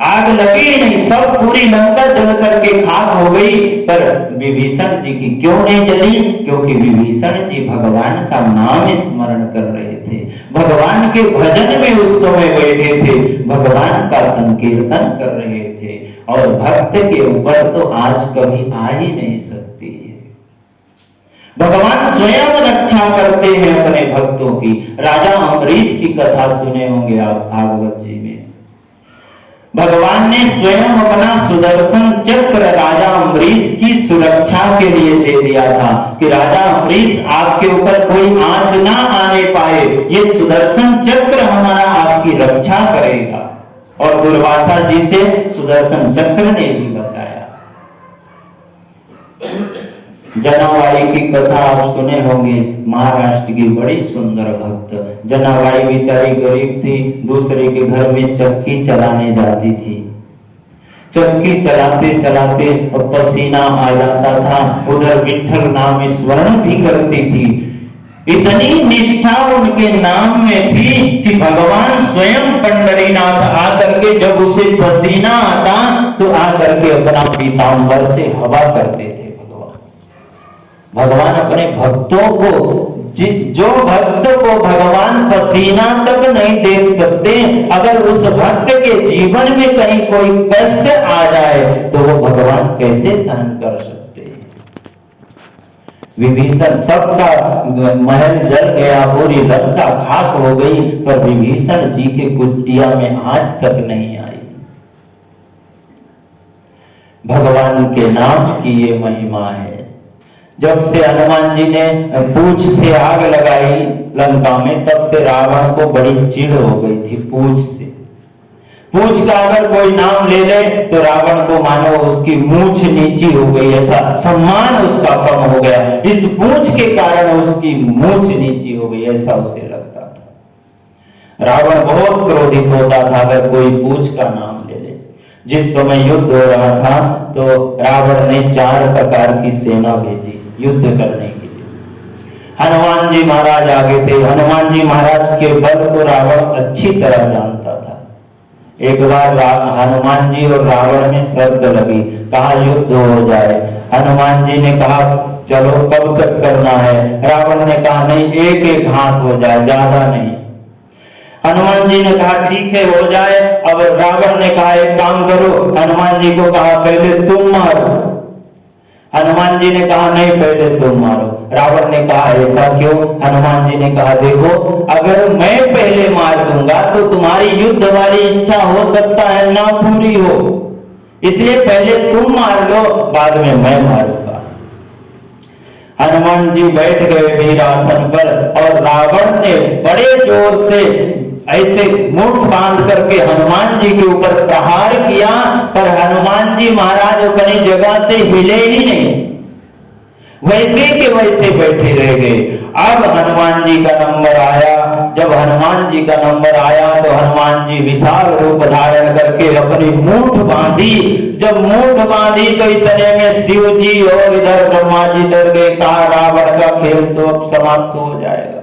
आग लगी नहीं, सब पूरी लंका जल करके खाक हो गई। पर विभीषण जी की क्यों नहीं जली? क्योंकि विभीषण जी भगवान का नाम स्मरण कर रहे थे, भगवान के भजन में उस समय बैठे थे, भगवान का संकीर्तन कर रहे थे। और भक्त के ऊपर तो आज कभी आ ही नहीं सकती है। भगवान स्वयं रक्षा करते हैं अपने भक्तों की। राजा अम्बरीश की कथा सुने होंगे आप भागवत जी में। भगवान ने स्वयं अपना सुदर्शन चक्र राजा अम्बरीश की सुरक्षा के लिए दे दिया था कि राजा अम्बरीश आपके ऊपर कोई आंच ना आने पाए, ये सुदर्शन चक्र हमारा आपकी रक्षा करेगा। और दुर्वासा जी से सुदर्शन चक्र ने ही बचाया। जनाबाई की कथा आप सुने होंगे, महाराष्ट्र की बड़ी सुंदर भक्त। जनाबाई बेचारी गरीब थी, दूसरे के घर में चक्की चलाने जाती थी। चक्की चलाते चलाते पसीना आ जाता था, उधर विठ्ठल नाम स्मरण भी करती थी। इतनी निष्ठा उनके नाम में थी कि भगवान स्वयं पंढरीनाथ आकर के जब उसे पसीना आता तो आकर के अपना पीतांबर से हवा करते थे। भगवान अपने भक्तों को, जो भक्त को भगवान पसीना तक नहीं देख सकते, अगर उस भक्त के जीवन में कहीं कोई कष्ट आ जाए तो वो भगवान कैसे सहन कर सकते हैं। विभीषण, सबका महल जल गया, पूरी लंका खाक हो गई, पर विभीषण जी के कुटिया में आज तक नहीं आई। भगवान के नाम की ये महिमा है। जब से हनुमान जी ने पूंछ से आग लगाई लंका में, तब से रावण को बड़ी चिढ़ हो गई थी पूंछ से। पूंछ का अगर कोई नाम ले ले तो रावण को मानो उसकी मूंछ नीची हो गई, ऐसा सम्मान उसका कम हो गया। इस पूंछ के कारण उसकी मूंछ नीची हो गई, ऐसा उसे लगता था। रावण बहुत क्रोधित होता था अगर कोई पूंछ का नाम ले ले। जिस समय युद्ध हो रहा था तो रावण ने 4 प्रकार की सेना भेजी युद्ध करने के लिए। हनुमान जी महाराज आगे थे। हनुमान जी महाराज के बल को रावण अच्छी तरह जानता था। एक बार हनुमान जी और रावण में शर्त लगी, कहा युद्ध हो जाए। हनुमान जी ने कहा चलो कब तक करना है? रावण ने कहा नहीं, एक एक हाथ हो जाए, ज्यादा नहीं। हनुमान जी ने कहा ठीक है हो जाए। अब रावण ने कहा एक काम करो, हनुमान जी को कहा पहले तुम मारो। हनुमान जी ने कहा नहीं, पहले तुम मारो। रावण ने कहा ऐसा क्यों? हनुमान जी ने कहा देखो, अगर मैं पहले मार दूंगा तो तुम्हारी युद्ध वाली इच्छा हो सकता है ना पूरी हो, इसलिए पहले तुम मार लो, बाद में मैं मारूंगा। हनुमान जी बैठ गए वीर आसन पर और रावण ने बड़े जोर से ऐसे मुठ बांध करके हनुमान जी के ऊपर प्रहार किया, पर हनुमान जी महाराज अपनी जगह से हिले ही नहीं। वैसे के वैसे बैठे रह गए। अब हनुमान जी का नंबर आया। जब हनुमान जी का नंबर आया तो हनुमान जी विशाल रूप धारण करके अपनी मूठ बांधी। जब मूठ बांधी तो इतने में शिव जी और इधर ब्रह्मा जी डर गए। कहा रावण का खेल तो अब समाप्त हो जाएगा,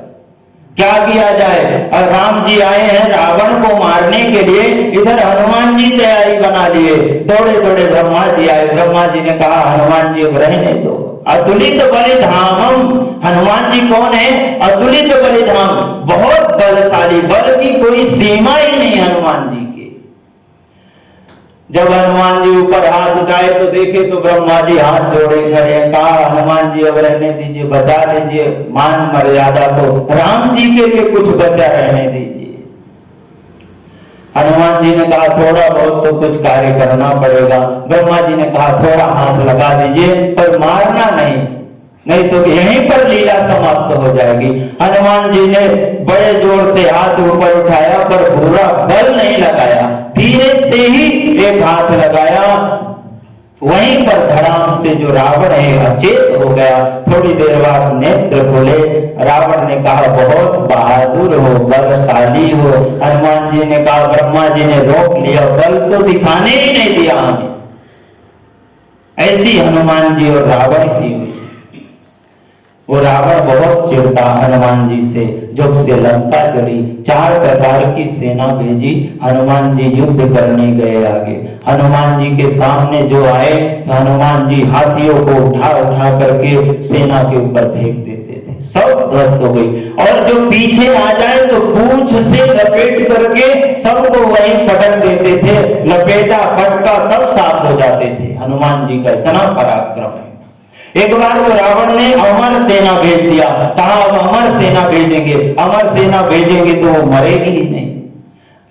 क्या किया जाए। और राम जी आए हैं रावण को मारने के लिए, इधर हनुमान जी तैयारी बना लिए। दौड़े दौड़े ब्रह्मा जी आए। ब्रह्मा जी ने कहा हनुमान जी अब रहने दो, अतुलित बलिधामम। हनुमान जी कौन है? अतुलित बलिधाम, बहुत बलशाली, बल की कोई सीमा ही नहीं हनुमान जी की। जब हनुमान जी ऊपर हाथ उठाए तो देखे तो ब्रह्मा जी हाथ जोड़े खड़े। कहा हनुमान जी अब रहने दीजिए, बचा दीजिए, मान मर्यादा को राम जी के लिए कुछ बचा रहने दीजिए। हनुमान जी ने कहा थोड़ा बहुत तो कुछ कार्य करना पड़ेगा। ब्रह्मा जी ने कहा थोड़ा हाथ लगा दीजिए पर मारना नहीं तो यहीं पर लीला समाप्त हो जाएगी। हनुमान जी ने बड़े जोर से हाथ ऊपर उठाया पर पूरा बल नहीं लगाया, धीरे से ही एक हाथ लगाया। वहीं पर धड़ाम से जो रावण है अचेत हो गया। थोड़ी देर बाद नेत्र खोले। रावण ने कहा बहुत बहादुर हो, बलशाली हो। हनुमान जी ने कहा ब्रह्मा जी ने रोक लिया, बल तो दिखाने ही नहीं दिया हमें। ऐसी हनुमान जी और रावण की हुई। वो रावण बहुत चिढ़ता हनुमान जी से। जब से लंका चली 4 प्रकार की सेना भेजी, हनुमान जी युद्ध करने गए आगे। हनुमान जी के सामने जो आए तो हनुमान जी हाथियों को उठा उठा करके सेना के ऊपर फेंक देते थे, सब ध्वस्त हो गई। और जो पीछे आ जाए तो पूंछ से लपेट करके सबको वहीं पटक देते थे। लपेटा पटका सब साफ हो जाते थे। हनुमान जी का इतना पराक्रम है। एक बार वो रावण ने अमर सेना भेज दिया। कहा अब अमर सेना भेजेंगे, अमर सेना भेजेंगे तो वो मरेगी ही नहीं।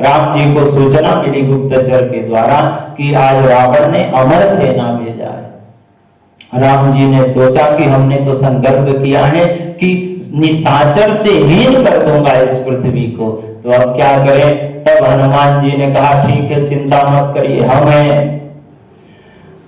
राम जी को सूचना मिली गुप्तचर के द्वारा कि आज रावण ने अमर सेना भेजा है। राम जी ने सोचा कि हमने तो संकल्प किया है कि निशाचर से हीन कर दूंगा इस पृथ्वी को, तो अब क्या करें। तब हनुमान जी ने कहा ठीक है चिंता मत करिए, हम हैं।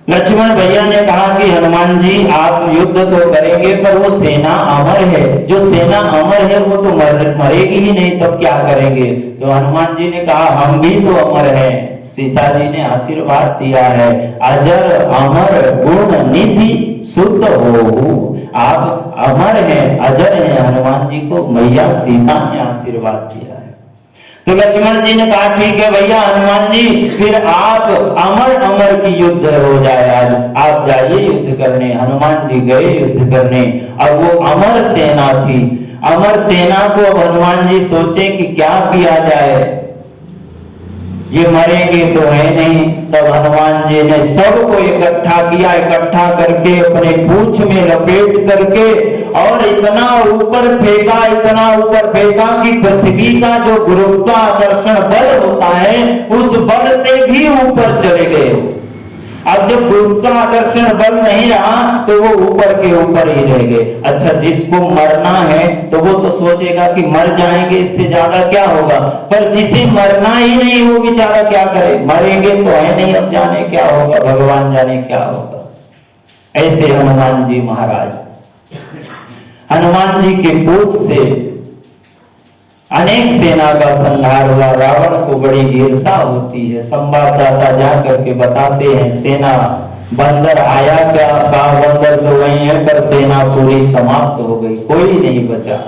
लक्ष्मण भैया ने कहा कि हनुमान जी आप युद्ध तो करेंगे पर वो सेना अमर है, जो सेना अमर है वो तो मरेगी ही नहीं, तब क्या करेंगे। तो हनुमान जी ने कहा हम भी तो अमर हैं। सीता जी ने आशीर्वाद दिया है अजर अमर गुण निधि शुद्ध हो। आप अमर हैं, अजर हैं। हनुमान जी को मैया सीता ने आशीर्वाद दिया है। तो लक्ष्मण जी ने कहा ठीक है भैया हनुमान जी, फिर आप अमर की युद्ध हो जाए, आज आप जाइए युद्ध करने। हनुमान जी गए युद्ध करने। अब वो अमर सेना थी। अमर सेना को अब हनुमान जी सोचे कि क्या किया जाए, ये मरेंगे तो है नहीं। तब हनुमान जी ने सबको इकट्ठा किया, इकट्ठा करके अपने पूंछ में लपेट करके और इतना ऊपर फेंका, इतना ऊपर फेंका कि पृथ्वी का जो गुरुत्वाकर्षण बल होता है उस बल से भी ऊपर चले गए। अब जब गुरुत्वाकर्षण बल नहीं रहा तो वो ऊपर के ऊपर ही रह गए। अच्छा जिसको मरना है तो वो तो सोचेगा कि मर जाएंगे, इससे ज्यादा क्या होगा, पर जिसे मरना ही नहीं वो बेचारा क्या करे। मरेंगे तो है नहीं, अब जाने क्या होगा, भगवान जाने क्या होगा। ऐसे हनुमान जी महाराज, हनुमान जी के पूछ से अनेक सेना का संहार हुआ। रावण को बड़ी ईर्षा होती है। संवाददाता जाकर के बताते हैं सेना बंदर आया क्या, कहा बंदर तो वही है पर सेना पूरी समाप्त हो गई, कोई नहीं बचा।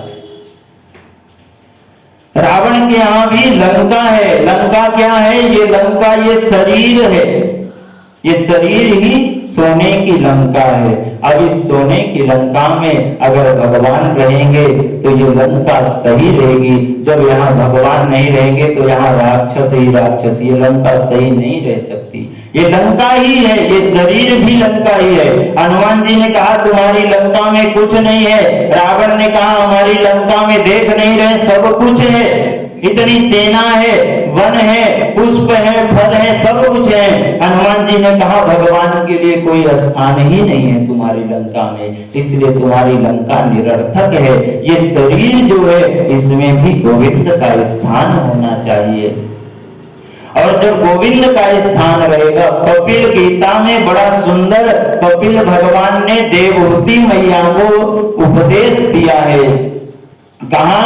रावण के यहां भी लंका है। लंका क्या है? ये लंका ये शरीर है, ये शरीर ही सोने की लंका है। अब इस सोने की लंका में अगर भगवान रहेंगे तो ये लंका सही रहेगी। जब यहाँ भगवान नहीं रहेंगे तो यहाँ राक्षस ही राक्षस, ये लंका सही नहीं रह सकती। ये लंका ही है, ये शरीर भी लंका ही है। हनुमान जी ने कहा तुम्हारी लंका में कुछ नहीं है। रावण ने कहा हमारी लंका में देख नहीं रहे सब कुछ है, इतनी सेना है, वन है, पुष्प है, फल है, सब कुछ है। हनुमान जी ने कहा भगवान के लिए कोई स्थान ही नहीं है तुम्हारी लंका में, इसलिए तुम्हारी लंका निरर्थक है। ये शरीर जो है इसमें भी गोविंद का स्थान होना चाहिए। और जब गोविंद का स्थान रहेगा, कपिल गीता में बड़ा सुंदर कपिल भगवान ने देवहूति मैया को उपदेश दिया है। कहा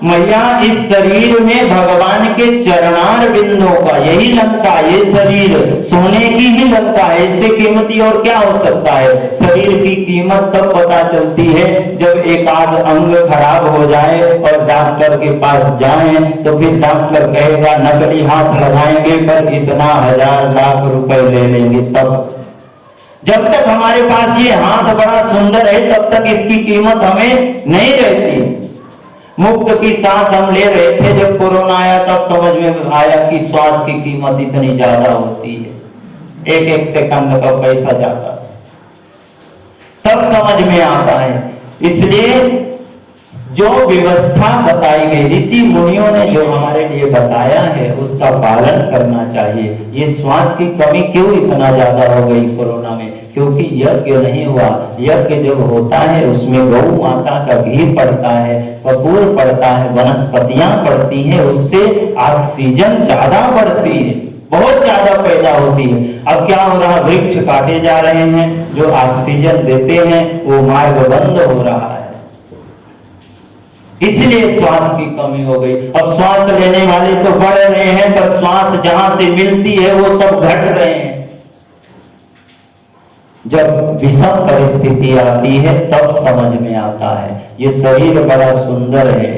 मैया इस शरीर में भगवान के चरणार बिंदों का यही लंका, ये शरीर सोने की ही लंका है, इससे कीमती और क्या हो सकता है। शरीर की कीमत तब पता चलती है जब एक आध अंग खराब हो जाए और डॉक्टर के पास जाएं, तो फिर डॉक्टर कहेगा नकली हाथ लगाएंगे पर इतना 1000 लाख रुपए ले लेंगे। तब जब तक हमारे पास ये हाथ बड़ा सुंदर है तब तक इसकी कीमत हमें नहीं रहती। मुफ्त की सांस हम ले रहे थे, जब कोरोना आया तब समझ में आया कि श्वास की कीमत इतनी ज्यादा होती है, एक एक सेकंड का पैसा जाता है, तब समझ में आता है। इसलिए जो व्यवस्था बताई गई ऋषि मुनियों ने जो हमारे लिए बताया है उसका पालन करना चाहिए। ये श्वास की कमी क्यों इतना ज्यादा हो गई कोरोना में, क्योंकि यज्ञ नहीं हुआ। यज्ञ जब होता है उसमें गौ माता का घी पड़ता है, कपूर पड़ता है, वनस्पतियां पड़ती हैं, उससे ऑक्सीजन ज्यादा बढ़ती है, बहुत ज्यादा पैदा होती है। अब क्या हो रहा, वृक्ष काटे जा रहे हैं, जो ऑक्सीजन देते हैं वो मार्ग बंद हो रहा है, इसलिए श्वास की कमी हो गई। अब श्वास लेने वाले तो बढ़ रहे हैं पर श्वास जहां से मिलती है वो सब घट रहे हैं। जब विषम परिस्थिति आती है तब समझ में आता है ये शरीर बड़ा सुंदर है।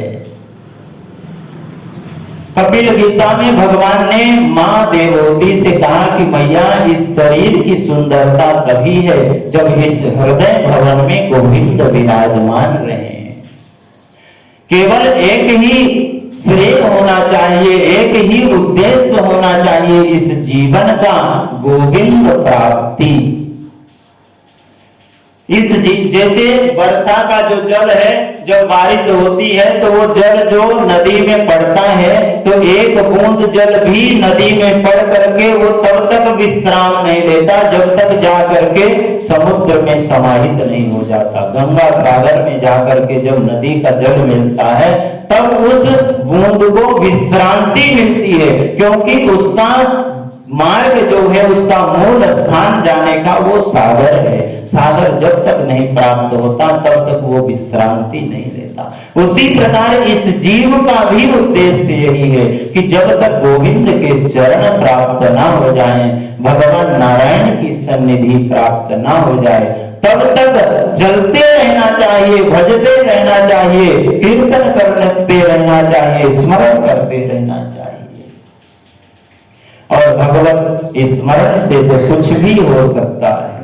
कपिल गीता में भगवान ने मां देवहूति से कहा कि मैया इस शरीर की सुंदरता तभी है जब इस हृदय भवन में गोविंद विराजमान रहे। केवल एक ही श्रेय होना चाहिए, एक ही उद्देश्य होना चाहिए इस जीवन का, गोविंद प्राप्ति। इस जैसे वर्षा का जो जल है, जब बारिश होती है तो वो जल जो नदी में पड़ता है तो एक बूंद जल भी नदी में पड़ करके वो तब तक विश्राम नहीं लेता जब तक जा करके समुद्र में समाहित नहीं हो जाता। गंगा सागर में जाकर के जब नदी का जल मिलता है तब उस बूंद को विश्रांति मिलती है, क्योंकि उसका मार्ग जो है, उसका मूल स्थान जाने का वो सागर है। सागर जब तक नहीं प्राप्त होता तब तक वो विश्रांति नहीं लेता। उसी प्रकार इस जीव का भी उद्देश्य यही है कि जब तक गोविंद के चरण प्राप्त ना हो जाएं, भगवान नारायण की सन्निधि प्राप्त ना हो जाए, तब तक चलते रहना चाहिए, भजते रहना चाहिए, कीर्तन करते रहना चाहिए, स्मरण करते रहना चाहिए। और भगवत स्मरण से तो कुछ भी हो सकता है।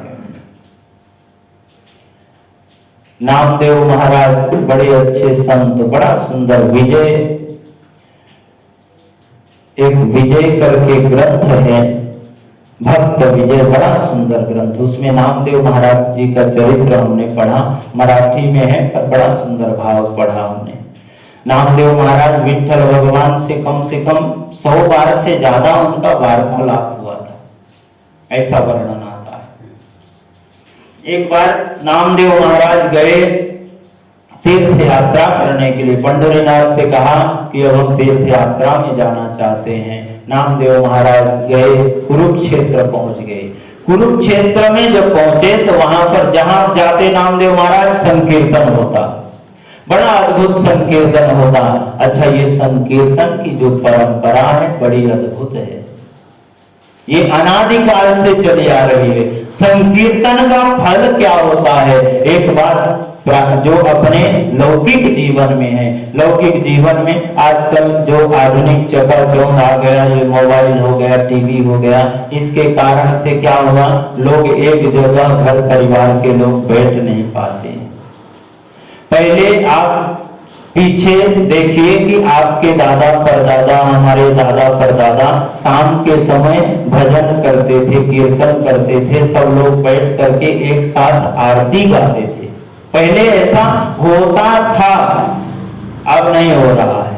नामदेव महाराज बड़े अच्छे संत, बड़ा सुंदर विजय, एक विजय करके ग्रंथ है, भक्त विजय, बड़ा सुंदर ग्रंथ। उसमें नामदेव महाराज जी का चरित्र हमने पढ़ा, मराठी में है पर बड़ा सुंदर भाव पढ़ा हमने। नामदेव महाराज विठ्ठल भगवान से कम 100 बार से ज्यादा उनका वार्तालाप हुआ था, ऐसा वर्णन आता है। एक बार नामदेव महाराज गए तीर्थ यात्रा करने के लिए, पंढरीनाथ से कहा कि अब हम तीर्थ यात्रा में जाना चाहते हैं। नामदेव महाराज गए, कुरुक्षेत्र पहुंच गए। कुरुक्षेत्र में जब पहुंचे तो वहां पर जहां जाते नामदेव महाराज संकीर्तन होता, बड़ा अद्भुत संकीर्तन होता। अच्छा, ये संकीर्तन की जो परंपरा है बड़ी अद्भुत है, ये अनादिकाल से चली आ रही है। संकीर्तन का फल क्या होता है, एक बात जो अपने लौकिक जीवन में है, लौकिक जीवन में आजकल जो आधुनिक चकाचौंध आ गया, ये मोबाइल हो गया, टीवी हो गया, इसके कारण से क्या हुआ, लोग एक जगह घर परिवार के लोग बैठ नहीं पाते। पहले आप पीछे देखिए कि आपके दादा परदादा, हमारे दादा परदादा शाम के समय भजन करते थे, कीर्तन करते थे, सब लोग बैठ करके एक साथ आरती गाते थे। पहले ऐसा होता था, अब नहीं हो रहा है।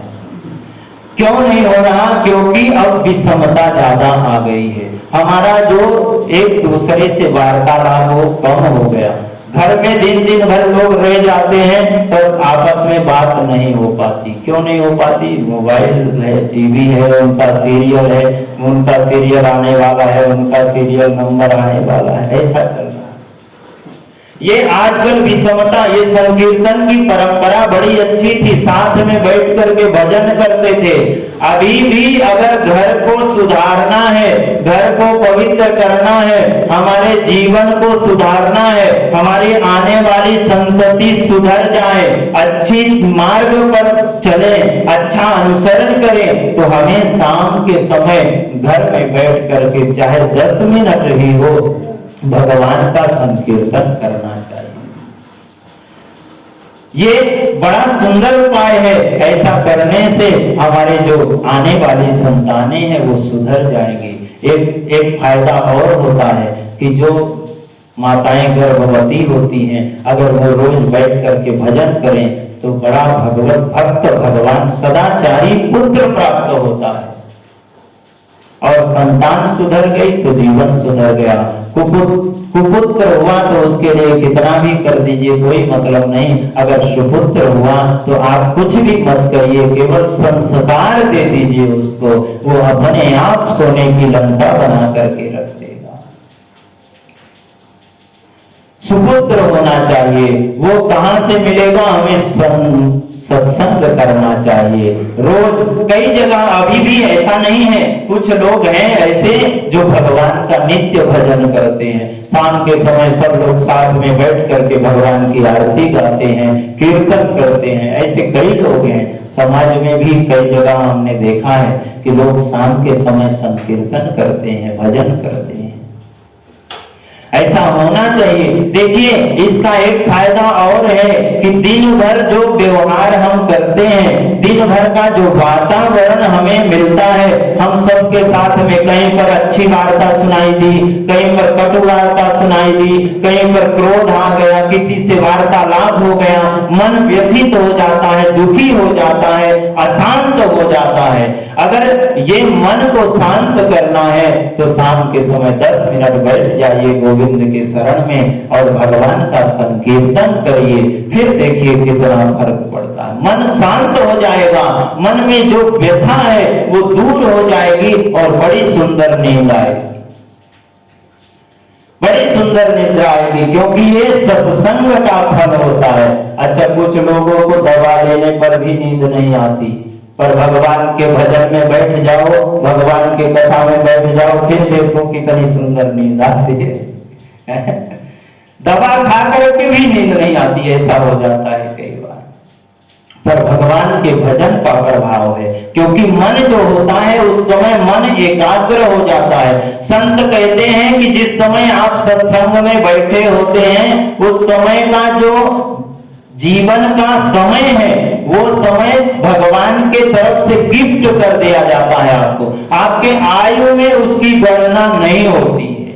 क्यों नहीं हो रहा, क्योंकि अब विषमता ज्यादा आ गई है। हमारा जो एक दूसरे से वार्तालाप वो कम हो गया। घर में दिन दिन भर लोग रह जाते हैं और आपस में बात नहीं हो पाती। क्यों नहीं हो पाती? मोबाइल है, टीवी है, उनका सीरियल है, उनका सीरियल आने वाला है, उनका सीरियल नंबर आने वाला है, ऐसा चल रहा है। ये आजकल विषमता, ये संकीर्तन की परंपरा बड़ी अच्छी थी, साथ में बैठ करके भजन करते थे। अभी भी अगर घर को सुधारना है, घर को पवित्र करना है, हमारे जीवन को सुधारना है, हमारी आने वाली संतति सुधर जाए, अच्छी मार्ग पर चले, अच्छा अनुसरण करें, तो हमें शाम के समय घर में बैठ करके चाहे 10 मिनट ही हो भगवान का संकीर्तन करना चाहिए। ये बड़ा सुंदर उपाय है। ऐसा करने से हमारे जो आने वाली संतानें हैं वो सुधर जाएंगी। एक फायदा और होता है कि जो माताएं गर्भवती होती हैं, अगर वो रोज बैठ करके भजन करें तो बड़ा भगवत भक्त भगवान सदाचारी पुत्र प्राप्त होता है। और संतान सुधर गई तो जीवन सुधर गया। कुपुत्र हुआ तो उसके लिए कितना भी कर दीजिए कोई मतलब नहीं। अगर सुपुत्र हुआ तो आप कुछ भी मत करिए, केवल संस्कार दे दीजिए उसको, वो अपने आप सोने की लंका बना करके रख देगा। सुपुत्र होना चाहिए। वो कहां से मिलेगा? हमें सत्संग करना चाहिए रोज। कई जगह अभी भी ऐसा नहीं है, कुछ लोग हैं ऐसे जो भगवान का नित्य भजन करते हैं। शाम के समय सब लोग साथ में बैठ करके भगवान की आरती गाते हैं, कीर्तन करते हैं। ऐसे कई लोग हैं समाज में भी, कई जगह हमने देखा है कि लोग शाम के समय संकीर्तन करते हैं, भजन करते हैं। ऐसा होना चाहिए। देखिए, इसका एक फायदा और है कि दिन भर जो व्यवहार हम करते हैं, दिन भर का जो वातावरण हमें मिलता है, हम सबके साथ में कहीं पर अच्छी वार्ता सुनाई दी, कहीं पर कटु वार्ता सुनाई दी, कहीं पर क्रोध आ गया, किसी से वार्तालाप हो गया, मन व्यथित हो जाता है, दुखी हो जाता है, अशांत हो जाता है। अगर ये मन को शांत करना है तो शाम के समय 10 मिनट बैठ जाइए गोविंद के शरण में और भगवान का संकीर्तन करिए। फिर देखिए कितना फर्क पड़ता है। मन शांत हो जाएगा, मन में जो व्यथा है वो दूर हो जाएगी और बड़ी सुंदर नींद आएगी, बड़ी सुंदर निद्रा आएगी, क्योंकि ये सत्संग का फल होता है। अच्छा, कुछ लोगों को दवा लेने पर भी नींद नहीं आती, पर भगवान के भजन में बैठ जाओ, भगवान के कथा में बैठ जाओ, फिर देखो कितनी सुंदर नींद आती है। दवा खा करके भी नींद नहीं आती, ऐसा हो जाता है कई बार। पर भगवान के भजन का प्रभाव है, क्योंकि मन जो होता है उस समय मन एकाग्र हो जाता है। संत कहते हैं कि जिस समय आप सत्संग में बैठे होते हैं, उस समय का जो जीवन का समय है वो समय भगवान के तरफ से गिफ्ट कर दिया जाता है आपको। आपके आयु में उसकी गणना नहीं होती है।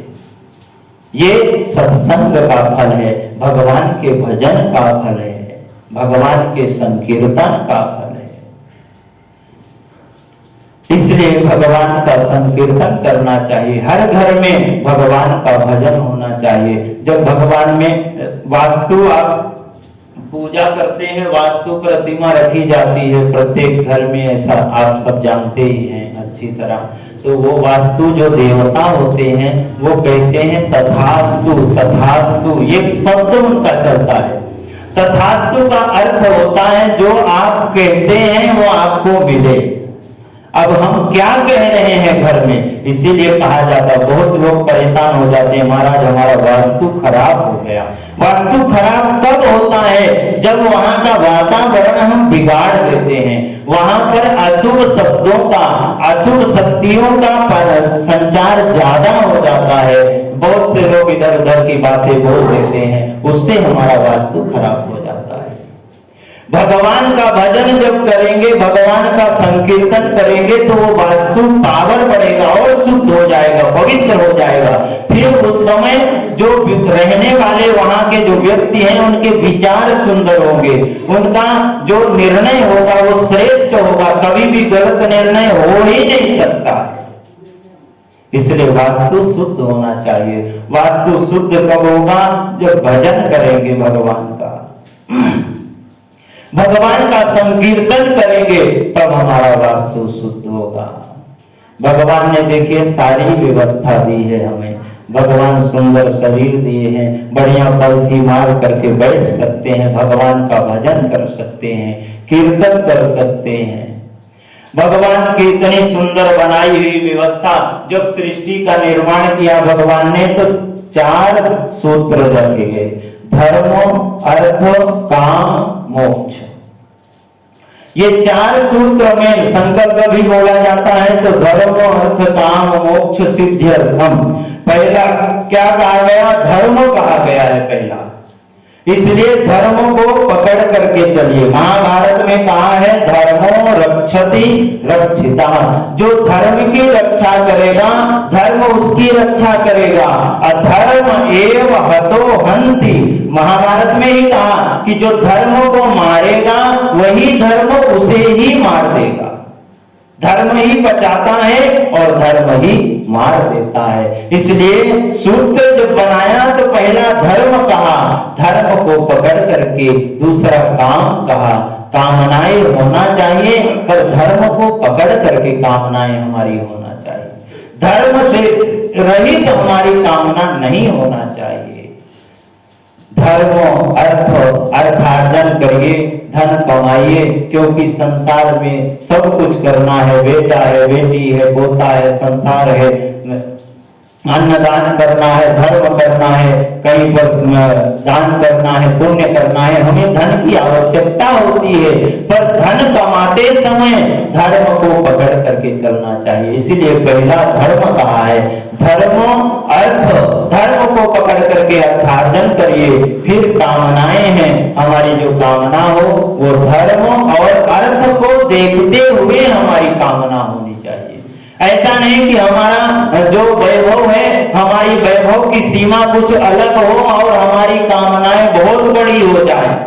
ये सत्संग का फल है, भगवान के भजन का फल है, भगवान के संकीर्तन का फल है। इसलिए भगवान का संकीर्तन करना चाहिए। हर घर में भगवान का भजन होना चाहिए। जब भगवान में वास्तु आप पूजा करते हैं, वास्तु प्रतिमा रखी जाती है प्रत्येक घर में, ऐसा आप सब जानते ही हैं अच्छी तरह। तो वो वास्तु जो देवता होते हैं वो कहते हैं तथास्तु, तथास्तु, ये शब्द उनका चलता है। तथास्तु का अर्थ होता है जो आप कहते हैं वो आपको मिले। अब हम क्या कह रहे हैं घर में, इसीलिए कहा जाता है, बहुत लोग परेशान हो जाते हैं, महाराज हमारा वास्तु खराब हो गया। वास्तु खराब तब होता है जब वहां का वातावरण हम बिगाड़ देते हैं, वहां पर अशुभ शब्दों का, अशुभ शक्तियों का संचार ज्यादा हो जाता है। बहुत से लोग इधर उधर की बातें बोल देते हैं, उससे हमारा वास्तु खराब हो जाता है। भगवान का भजन जब करेंगे, भगवान का संकीर्तन करेंगे तो वो वास्तु पावर बढ़ेगा और शुद्ध हो जाएगा, पवित्र हो जाएगा। फिर उस समय जो रहने वाले वहां के जो व्यक्ति हैं उनके विचार सुंदर होंगे, उनका जो निर्णय होगा वो श्रेष्ठ होगा, कभी भी गलत निर्णय हो ही नहीं सकता। इसलिए वास्तु शुद्ध होना चाहिए। वास्तु शुद्ध कब होगा? जब भजन करेंगे भगवान का, भगवान का संकीर्तन करेंगे, तब हमारा वास्तु शुद्ध होगा। भगवान ने देखिए सारी व्यवस्था दी है हमें, भगवान सुंदर शरीर दिए हैं, बढ़िया पलथी मार करके बैठ सकते हैं, भगवान का भजन कर सकते हैं, कीर्तन कर सकते हैं। भगवान की इतनी सुंदर बनाई हुई व्यवस्था, जब सृष्टि का निर्माण किया भगवान ने तो 4 सूत्र रखे गए, धर्म, अर्थ, काम, मोक्ष। ये 4 सूत्र में संकल्प भी बोला जाता है। तो धर्म, अर्थ, काम, मोक्ष, सिद्ध्यर्थम, पहला क्या कहा गया? धर्म कहा गया है पहला। इसलिए धर्म को पकड़ करके चलिए। महाभारत में कहा है धर्मो रक्षति रक्षिता, जो धर्म की रक्षा करेगा धर्म उसकी रक्षा करेगा। अधर्म एव हतो हन्ति, महाभारत में ही कहा कि जो धर्म को मारेगा वही धर्म उसे ही मार देगा। धर्म ही बचाता है और धर्म ही मार देता है। इसलिए सूत्र जब बनाया तो पहला धर्म कहा, धर्म को पकड़ करके दूसरा काम कहा। कामनाएं होना चाहिए पर धर्म को पकड़ करके कामनाएं हमारी होना चाहिए। धर्म से रहित हमारी कामना नहीं होना चाहिए। धर्म, अर्थ, अर्थार्जन करिए, धन कमाइए, क्योंकि संसार में सब कुछ करना है। बेटा है, बेटी है, पोता है, संसार है, अन्नदान करना है, धर्म करना है, कहीं पर दान करना है, पुण्य करना है। हमें धन की आवश्यकता होती है, पर धन कमाते समय धर्म को पकड़ करके चलना चाहिए। इसीलिए पहला धर्म कहा है। धर्म, अर्थ, धर्म को पकड़ करके अर्थार्जन करिए। फिर कामनाएं हैं, हमारी जो कामना हो वो धर्म और अर्थ को देखते हुए हमारी कामना होनी चाहिए। ऐसा नहीं कि हमारा जो वैभव है, हमारी वैभव की सीमा कुछ अलग हो और हमारी कामनाएं बहुत बड़ी हो जाए।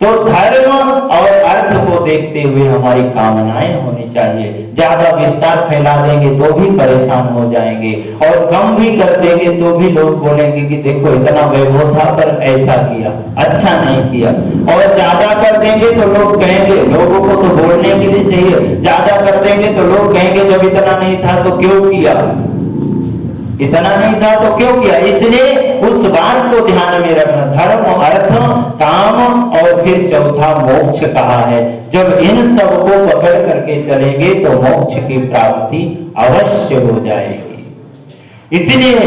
तो धर्म और अर्थ को देखते हुए हमारी कामनाएं होनी चाहिए। ज्यादा विस्तार फैला देंगे तो भी परेशान हो जाएंगे, और कम भी कर देंगे तो भी लोग बोलेंगे कि देखो इतना वैभव था पर ऐसा किया, अच्छा नहीं किया। और ज्यादा कर देंगे तो लोग कहेंगे, लोगों को तो बोलने के लिए चाहिए, ज्यादा कर देंगे तो लोग कहेंगे जब इतना नहीं था तो क्यों किया, इतना नहीं था तो क्यों किया। इसलिए उस बात को ध्यान में रखना। धर्म, अर्थ, काम और फिर चौथा मोक्ष कहा है। जब इन सब को पकड़ करके चलेंगे तो मोक्ष की प्राप्ति अवश्य हो जाएगी। इसलिए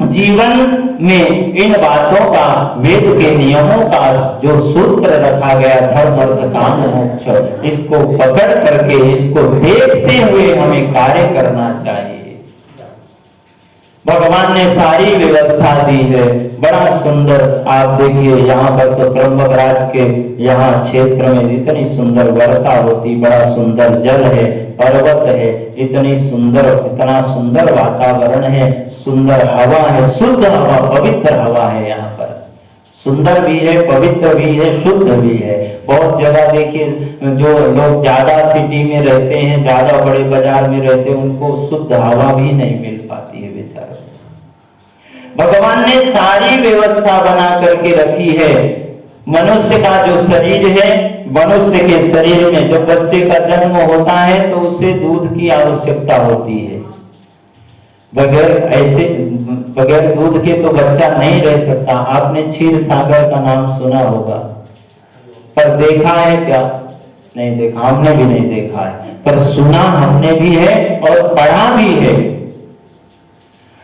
जीवन में इन बातों का, वेद के नियमों का जो सूत्र रखा गया, धर्म, अर्थ, काम, मोक्ष, इसको पकड़ करके, इसको देखते हुए हमें कार्य करना चाहिए। भगवान ने सारी व्यवस्था दी है, बड़ा सुंदर। आप देखिए यहाँ पर तो त्र्यंबकराज के यहाँ क्षेत्र में इतनी सुंदर वर्षा होती, बड़ा सुंदर जल है, पर्वत है, इतनी सुंदर, इतना सुंदर वातावरण है, सुंदर हवा है, शुद्ध हवा, पवित्र हवा है। यहाँ पर सुंदर भी है, पवित्र भी है, शुद्ध भी है। बहुत जगह देखिए जो लोग ज्यादा सिटी में रहते हैं, ज्यादा बड़े बाजार में रहते हैं, उनको शुद्ध हवा भी नहीं मिल पाती है बेचारे। भगवान ने सारी व्यवस्था बना करके रखी है। मनुष्य का जो शरीर है, मनुष्य के शरीर में जब बच्चे का जन्म होता है तो उसे दूध की आवश्यकता होती है। बगैर दूध के तो बच्चा नहीं रह सकता। आपने क्षीर सागर का नाम सुना होगा, पर देखा है क्या? नहीं देखा, हमने भी नहीं देखा है, पर सुना हमने भी है और पढ़ा भी है।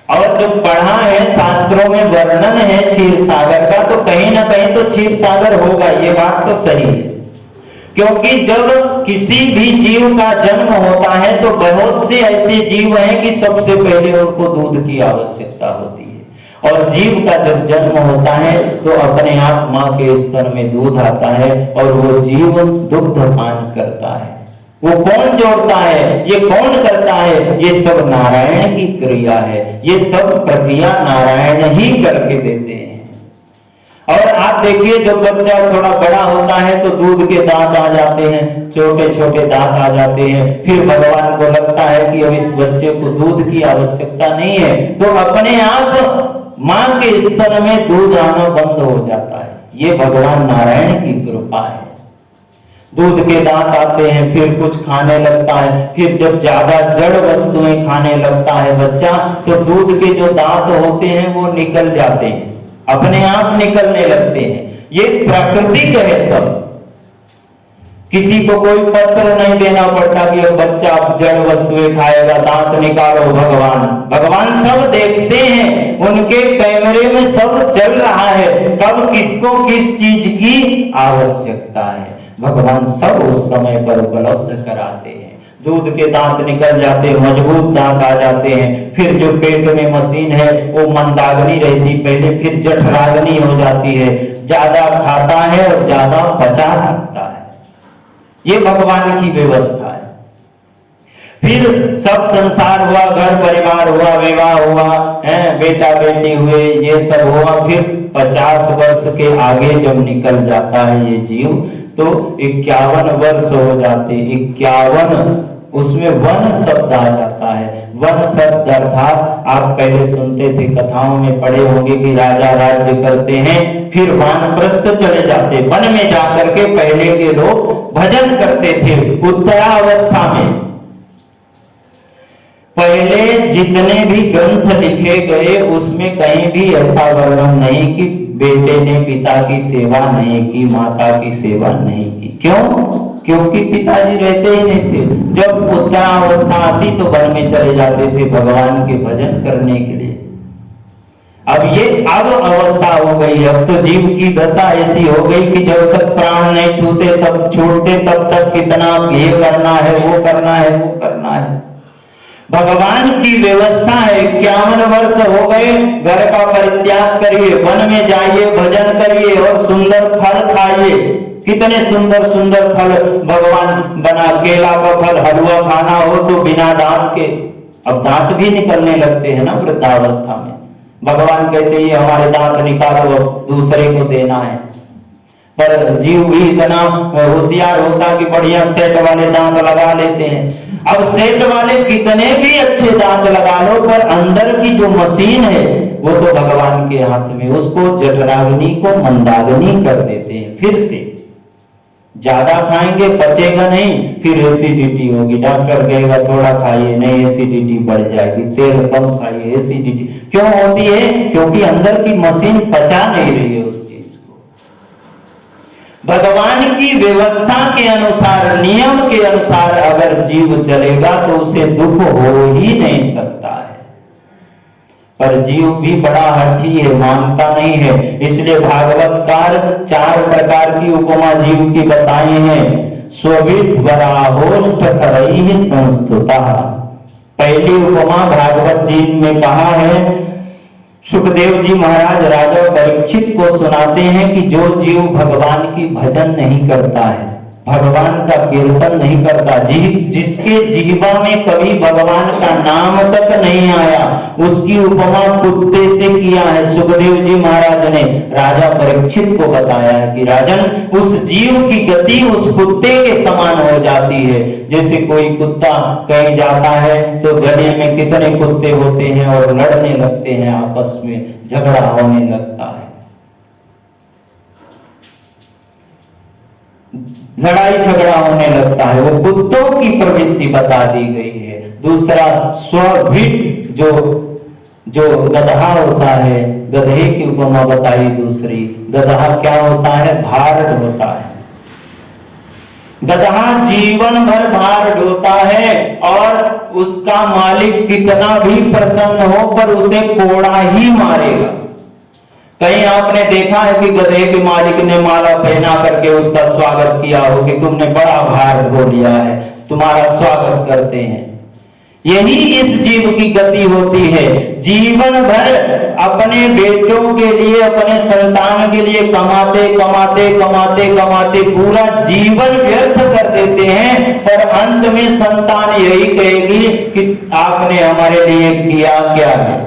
और जो पढ़ा है, शास्त्रों में वर्णन है क्षीर सागर का, तो कहीं ना कहीं तो क्षीर सागर होगा, ये बात तो सही है। क्योंकि जब किसी भी जीव का जन्म होता है तो बहुत से ऐसे जीव हैं कि सबसे पहले उनको दूध की आवश्यकता होती है। और जीव का जब जन्म होता है तो अपने आप माँ के स्तन में दूध आता है और वो जीव दुग्ध पान करता है। वो कौन जोड़ता है, ये कौन करता है? ये सब नारायण की क्रिया है, ये सब प्रक्रिया नारायण ही करके देते हैं। और आप देखिए जब बच्चा थोड़ा बड़ा होता है तो दूध के दांत आ जाते हैं, छोटे छोटे दांत आ जाते हैं। फिर भगवान को लगता है कि अब इस बच्चे को दूध की आवश्यकता नहीं है, तो अपने आप मां के स्तन में दूध आना बंद हो जाता है। ये भगवान नारायण की कृपा है। दूध के दांत आते हैं, फिर कुछ खाने लगता है, फिर जब ज्यादा जड़ वस्तुएं खाने लगता है बच्चा, तो दूध के जो दांत होते हैं वो निकल जाते हैं, अपने आप निकलने लगते हैं। ये प्राकृतिक है सब, किसी को कोई पत्र नहीं देना पड़ता कि अब बच्चा जड़ वस्तुएं खाएगा, दांत निकालो। भगवान सब देखते हैं, उनके कैमरे में सब चल रहा है, कब किसको किस चीज की आवश्यकता है भगवान सब उस समय पर उपलब्ध कराते हैं। दूध के दांत निकल जाते हैं, मजबूत दांत आ जाते हैं। फिर जो पेट में मशीन है वो मंदाग्नि रहती पहले, फिर जठराग्नि हो जाती है, ज्यादा खाता है और ज्यादा पचा सकता है। ये भगवान की व्यवस्था है। फिर सब संसार हुआ, घर परिवार हुआ, विवाह हुआ, है बेटा बेटी हुए, ये सब हुआ। फिर 50 वर्ष के आगे जब निकल जाता है ये जीव, तो 51 वर्ष हो जाते। 51 उसमें वन शब्द आ जाता है। वन शब्द अर्थात आप पहले सुनते थे, कथाओं में पढ़े होंगे कि राजा राज्य करते हैं, फिर वानप्रस्थ चले जाते, वन में जाकर के पहले के लोग भजन करते थे उत्तरावस्था में। पहले जितने भी ग्रंथ लिखे गए उसमें कहीं भी ऐसा वर्णन नहीं कि बेटे ने पिता की सेवा नहीं की, माता की सेवा नहीं की। क्यों? क्योंकि पिताजी रहते ही नहीं थे। जब उत्तरावस्था आती तो वन में चले जाते थे भगवान के भजन करने के लिए। अब अवस्था हो गई, अब तो जीव की दशा ऐसी हो गई कि जब तक प्राण नहीं छूते तब तक कितना ये करना है, वो करना है, वो करना है। भगवान की व्यवस्था है। 51 वर्ष हो गए, घर का परित्याग करिए, वन में जाइए, भजन करिए और सुंदर फल खाइए। कितने सुंदर सुंदर फल भगवान बना, केला का फल, हलवा खाना हो तो बिना दांत के, अब दांत भी निकलने लगते हैं ना वृद्धावस्था में। भगवान कहते हैं हमारे दांत निकालो, दूसरे को देना है। पर जीव भी इतना होशियार होता कि बढ़िया सेट वाले दांत लगा लेते हैं। अब सेट वाले कितने भी अच्छे दांत लगा लो, पर अंदर की जो मशीन है वो तो भगवान के हाथ में, उसको जठराग्नि को मंदाग्नि कर देते हैं। फिर से ज्यादा खाएंगे पचेगा नहीं, फिर एसिडिटी होगी। डॉक्टर कहेगा थोड़ा खाइए, नहीं एसिडिटी बढ़ जाएगी। तेल कम खाइए, एसिडिटी क्यों होती है? क्योंकि अंदर की मशीन पचा नहीं रही है उस चीज को। भगवान की व्यवस्था के अनुसार, नियम के अनुसार अगर जीव चलेगा तो उसे दुख हो ही नहीं सकता है। पर जीव भी बड़ा हठी है, मानता नहीं है। इसलिए भागवतकार 4 प्रकार की उपमा जीव की बताई हैं। स्ववित वराहोष्ठ करैहि संस्तुतः। पहली उपमा भागवत जी में कहा है, सुखदेव जी महाराज राजा परीक्षित को सुनाते हैं कि जो जीव भगवान की भजन नहीं करता है, भगवान का कीर्तन नहीं करता, जिसके जिह्वा में कभी भगवान का नाम तक नहीं आया, उसकी उपमा कुत्ते से किया है। सुखदेव जी महाराज ने राजा परीक्षित को बताया है कि राजन, उस जीव की गति उस कुत्ते के समान हो जाती है। जैसे कोई कुत्ता कहीं जाता है तो गले में कितने कुत्ते होते हैं और लड़ने लगते हैं, आपस में झगड़ा होने लगता है, लड़ाई झगड़ा होने लगता है। वो कुत्तों की प्रवृत्ति बता दी गई है। दूसरा स्वभिट, जो गधा होता है, गधे की उपमा बताई दूसरी। गधा क्या होता है? भार ढोता है। गधा जीवन भर भार ढोता है और उसका मालिक कितना भी प्रसन्न हो पर उसे कोड़ा ही मारेगा। कहीं आपने देखा है कि गधे के मालिक ने माला पहना करके उसका स्वागत किया हो कि तुमने बड़ा भार ढो लिया है, तुम्हारा स्वागत करते हैं। यही इस जीव की गति होती है। जीवन भर अपने बेटों के लिए, अपने संतान के लिए कमाते कमाते कमाते कमाते पूरा जीवन व्यर्थ कर देते हैं, पर अंत में संतान यही कहेगी कि आपने हमारे लिए किया क्या है।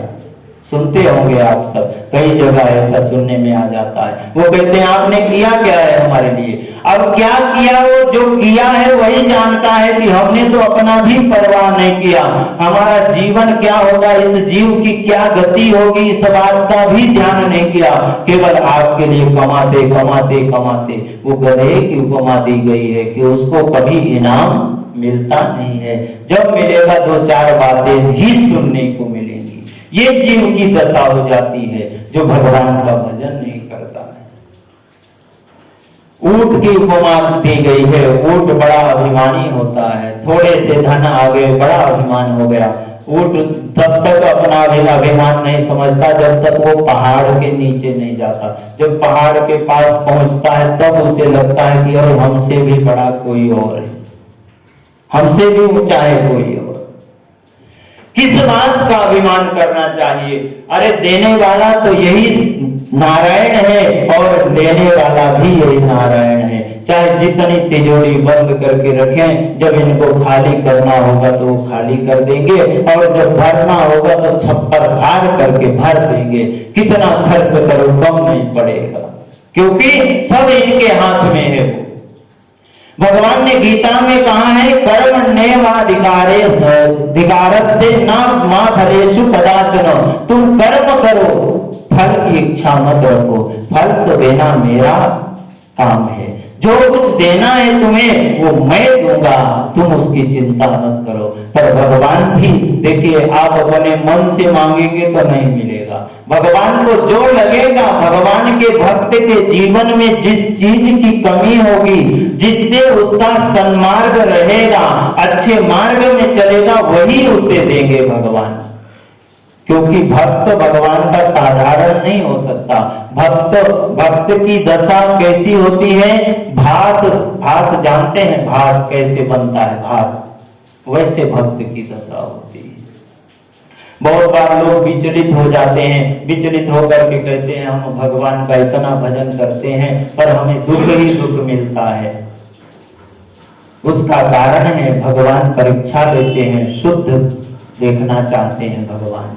सुनते होंगे आप सब, कई जगह ऐसा सुनने में आ जाता है। वो कहते हैं आपने किया क्या है हमारे लिए। अब क्या किया, वो जो किया है वही जानता है कि हमने तो अपना भी परवाह नहीं किया। हमारा जीवन क्या होगा, इस जीव की क्या गति होगी, इस बात का भी ध्यान नहीं किया। केवल आपके लिए कमाते कमाते कमाते। वो गधे की उपमा दी गई है कि उसको कभी इनाम मिलता नहीं है। जब मिलेगा दो चार बातें ही सुनने को मिलेंगी। ये जीव की दशा हो जाती है जो भगवान का भजन नहीं करता है। ऊंट की उपमा दी गई है। ऊंट बड़ा अभिमानी होता है, थोड़े से धन आ गए बड़ा अभिमान हो गया। ऊंट तब तक अपना अभिमान नहीं समझता जब तक वो पहाड़ के नीचे नहीं जाता। जब पहाड़ के पास पहुंचता है तब उसे लगता है कि अरे हमसे भी बड़ा कोई और है, हमसे भी ऊंचा है कोई और। किस बात का अभिमान करना चाहिए? अरे देने वाला तो यही नारायण है और लेने वाला भी यही नारायण है। चाहे जितनी तिजोरी बंद करके रखें, जब इनको खाली करना होगा तो वो खाली कर देंगे, और जब भरना होगा तो छप्पर भार करके भर देंगे। कितना खर्च करो कम नहीं पड़ेगा, क्योंकि सब इनके हाथ में है। वो भगवान ने गीता में कहा है, कर्मण्येवाधिकारस्ते न मा फलेषु कदाचन। तुम कर्म करो, फल की इच्छा मत रखो, फल तो देना मेरा काम है। जो कुछ देना है तुम्हें वो मैं दूंगा, तुम उसकी चिंता मत करो। पर भगवान भी देखिए, आप अपने मन से मांगेंगे तो नहीं मिलेगा। भगवान को जो लगेगा, भगवान के भक्त के जीवन में जिस चीज की कमी होगी, जिससे उसका सन्मार्ग रहेगा, अच्छे मार्ग में चलेगा, वही उसे देंगे भगवान। क्योंकि भक्त भगवान का साधारण नहीं हो सकता। भक्त की दशा कैसी होती है? भात जानते हैं, भात कैसे बनता है, भात वैसे भक्त की दशा होती है। बहुत बार लोग विचलित हो जाते हैं, विचलित होकर के कहते हैं हम भगवान का इतना भजन करते हैं पर हमें दुख ही दुख मिलता है। उसका कारण है भगवान परीक्षा लेते हैं, शुद्ध देखना चाहते हैं भगवान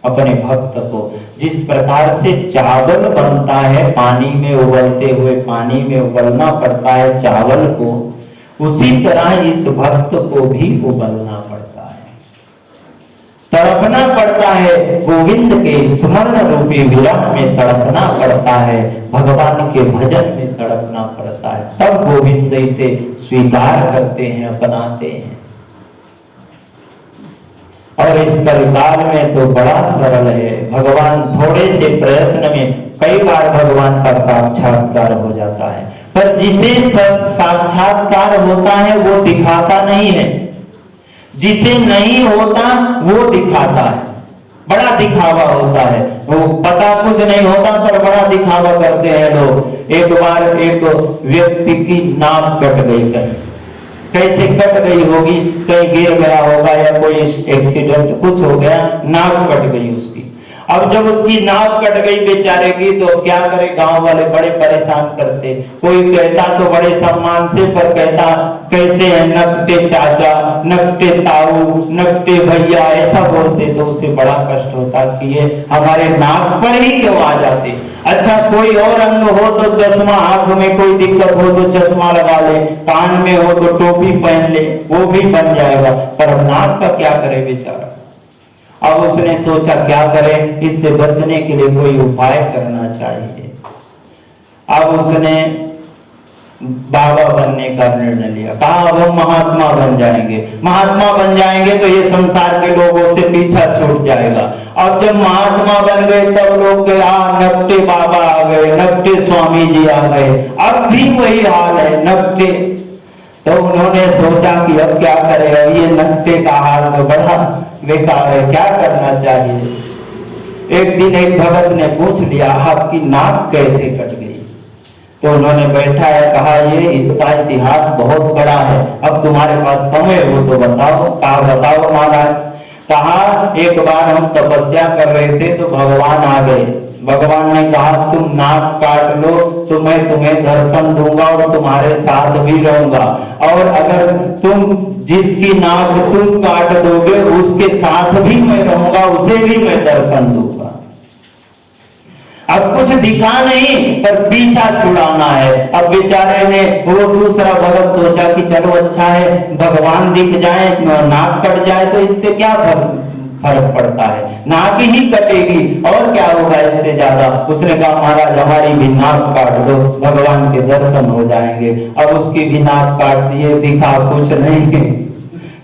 अपने भक्त को। जिस प्रकार से चावल बनता है, पानी में उबलते हुए पानी में उबलना पड़ता है चावल को, उसी तरह इस भक्त को भी उबलना पड़ता है, तड़पना पड़ता है। गोविंद के स्मरण रूपी विरह में तड़पना पड़ता है, भगवान के भजन में तड़पना पड़ता है। तब गोविंद इसे स्वीकार करते हैं, अपनाते हैं। और इस कलिकाल में तो बड़ा सरल है। भगवान थोड़े से प्रयत्न में कई बार भगवान का साक्षात्कार हो जाता है, पर जिसे साक्षात्कार होता है वो दिखाता नहीं है, जिसे नहीं होता वो दिखाता है। बड़ा दिखावा होता है, वो पता कुछ नहीं होता पर बड़ा दिखावा करते हैं लोग। एक बार एक व्यक्ति की नाक कट गई, कैसे कट गई होगी, कहीं गिर गया होगा या कोई एक्सीडेंट कुछ हो गया, नाक कट गई उसकी। अब जब उसकी नाक कट गई बेचारे की, तो क्या करे, गांव वाले बड़े परेशान करते। कोई कहता तो बड़े सम्मान से, पर कहता कैसे है, नकटे चाचा, नकटे ताऊ, नकटे भैया, ऐसा बोलते तो उसे बड़ा कष्ट होता कि ये हमारे नाक पर ही क्यों आ जाते। अच्छा कोई और अंग हो तो चश्मा, आंख में कोई दिक्कत हो तो चश्मा लगा ले, कान में हो तो टोपी पहन ले, वो भी बन जाएगा। पर नाक का क्या करे बेचारा। अब उसने सोचा क्या करे, इससे बचने के लिए कोई उपाय करना चाहिए। अब उसने बाबा बनने का निर्णय लिया, कहा अब हम महात्मा बन जाएंगे, महात्मा बन जाएंगे तो ये संसार के लोगों से पीछा छूट जाएगा। अब जब महात्मा बन गए तब लोग नकटे बाबा आ गए, नकटे स्वामी जी आ गए, अब भी वही हाल है, नकटे। तो उन्होंने सोचा कि अब क्या करें, अब ये नकटे का हाल तो बड़ा बेकार है, क्या करना चाहिए। एक दिन एक भगत ने पूछ लिया आपकी नाक कैसे कट गई। तो उन्होंने बैठा है, कहा ये इसका इतिहास बहुत बड़ा है, अब तुम्हारे पास समय हो तो बताओ। कहा बताओ महाराज। कहा एक बार हम तपस्या कर रहे थे तो भगवान आ गए। भगवान ने कहा तुम नाक काट लो तो मैं तुम्हें दर्शन दूंगा और तुम्हारे साथ भी रहूंगा, और अगर तुम जिसकी नाक तुम काट दोगे उसके साथ भी मैं रहूंगा, उसे भी मैं दर्शन दूंगा। अब कुछ दिखा नहीं पर पीछा छुड़ाना है। अब बेचारे ने वो दूसरा भगत सोचा कि चलो अच्छा है भगवान दिख जाए, नाक कट जाए तो इससे क्या फर्क पड़ता है, नाक ही कटेगी और क्या होगा इससे ज्यादा। उसने कहा महाराज हमारी भी नाक काट दो, भगवान के दर्शन हो जाएंगे। अब उसकी भी नाक काट दिए, दिखा कुछ नहीं।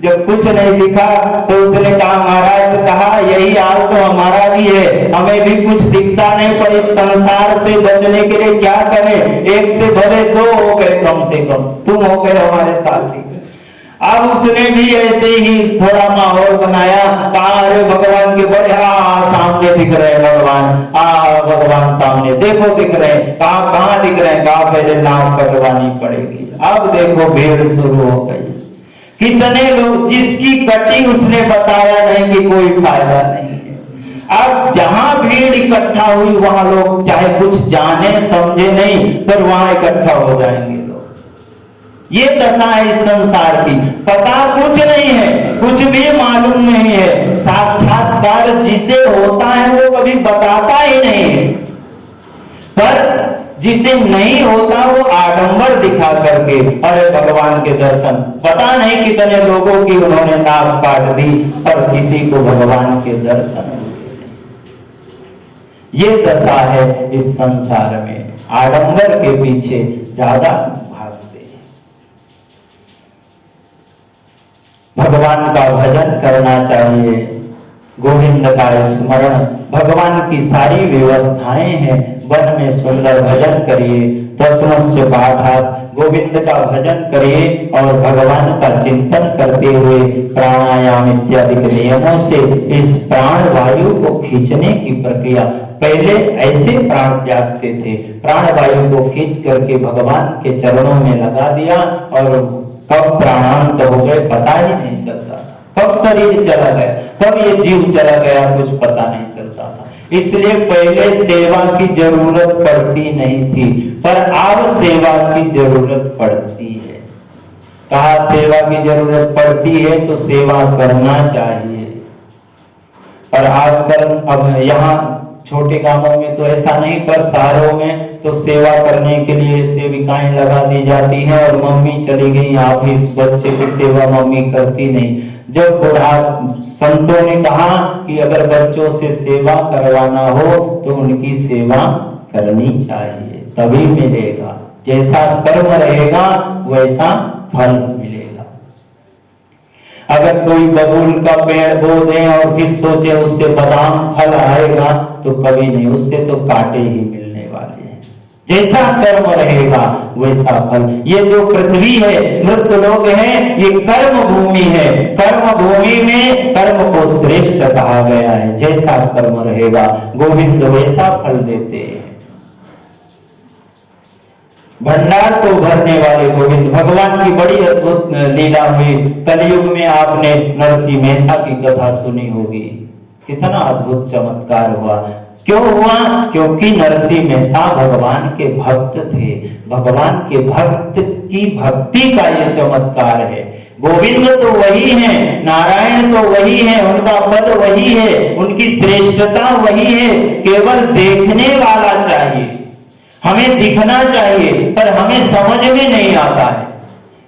जब कुछ नहीं दिखा तो उसने कहा महाराज कहा यही हाल तो हमारा भी है, हमें भी कुछ दिखता नहीं, पर इस संसार से बचने के लिए क्या करें, एक से भले दो हो गए कम से कम, तुम हो गए हमारे साथी। अब उसने भी ऐसे ही थोड़ा माहौल बनाया, कहा अरे भगवान के बड़े सामने दिख रहे भगवान, भगवान सामने देखो दिख रहे, कहाँ दिख रहे, कहा पहले नाक कटवानी पड़ेगी। अब देखो भीड़ शुरू हो गई, कितने लोग, जिसकी कटी उसने बताया नहीं कि कोई फायदा नहीं है। अब जहां भीड़ इकट्ठा हुई वहां लोग चाहे कुछ जाने समझे नहीं पर वहां इकट्ठा हो जाएंगे लोग। ये दशा है इस संसार की, पता कुछ नहीं है, कुछ भी मालूम नहीं है। साक्षात्कार जिसे होता है वो कभी बताता ही नहीं है, पर जिसे नहीं होता वो आडंबर दिखा करके अरे भगवान के दर्शन, पता नहीं कितने लोगों की उन्होंने नाक काट दी पर किसी को भगवान के दर्शन। ये दशा है इस संसार में, आडंबर के पीछे ज्यादा भागते हैं। भगवान का भजन करना चाहिए, गोविंद का स्मरण, भगवान की सारी व्यवस्थाएं हैं, वन में सुंदर भजन करिए, दसमस्य पाठात गोविंद का भजन करिए और भगवान का चिंतन करते हुए प्राणायाम इत्यादि नियमों से इस प्राण वायु को खींचने की प्रक्रिया, पहले ऐसे प्राण त्यागते थे, प्राण वायु को खींच करके भगवान के चरणों में लगा दिया और कब प्राणांत हो गए पता ही नहीं चलता, कब शरीर चला गया, कब ये जीव चला गया कुछ पता नहीं चलता था। इसलिए पहले सेवा की जरूरत पड़ती नहीं थी, पर अब सेवा की जरूरत पड़ती है। कहा सेवा की जरूरत पड़ती है तो सेवा करना चाहिए, पर आजकल अब यहाँ छोटे गांवों में तो ऐसा नहीं, पर शहरों में तो सेवा करने के लिए सेविकाएं लगा दी जाती हैं और मम्मी चली गई ऑफिस, बच्चे की सेवा मम्मी करती नहीं। जब बुढ़ा संतों ने कहा कि अगर बच्चों से सेवा करवाना हो तो उनकी सेवा करनी चाहिए, तभी मिलेगा, जैसा कर्म रहेगा वैसा फल मिलेगा। अगर कोई बबूल का पेड़ बो दे और फिर सोचे उससे बादाम फल आएगा तो कभी नहीं, उससे तो कांटे ही मिलने वाले हैं। जैसा कर्म रहेगा वैसा फल। ये जो पृथ्वी है, मृत लोग हैं, ये कर्म भूमि है, कर्म भूमि में कर्म को श्रेष्ठ कहा गया है। जैसा कर्म रहेगा गोविंद वैसा फल देते हैं। भंडार को भरने वाले गोविंद, भगवान की बड़ी अद्भुत लीला हुई कलयुग में। आपने नरसिंह मेहता की कथा सुनी होगी, कितना अद्भुत चमत्कार हुआ। क्यों हुआ? क्योंकि नरसिंह मेहता भगवान के भक्त थे। भगवान के भक्त की भक्ति का यह चमत्कार है। गोविंद तो वही है, नारायण तो वही है, उनका पद वही है, उनकी श्रेष्ठता वही है, केवल देखने वाला चाहिए, हमें दिखना चाहिए, पर हमें समझ में नहीं आता है।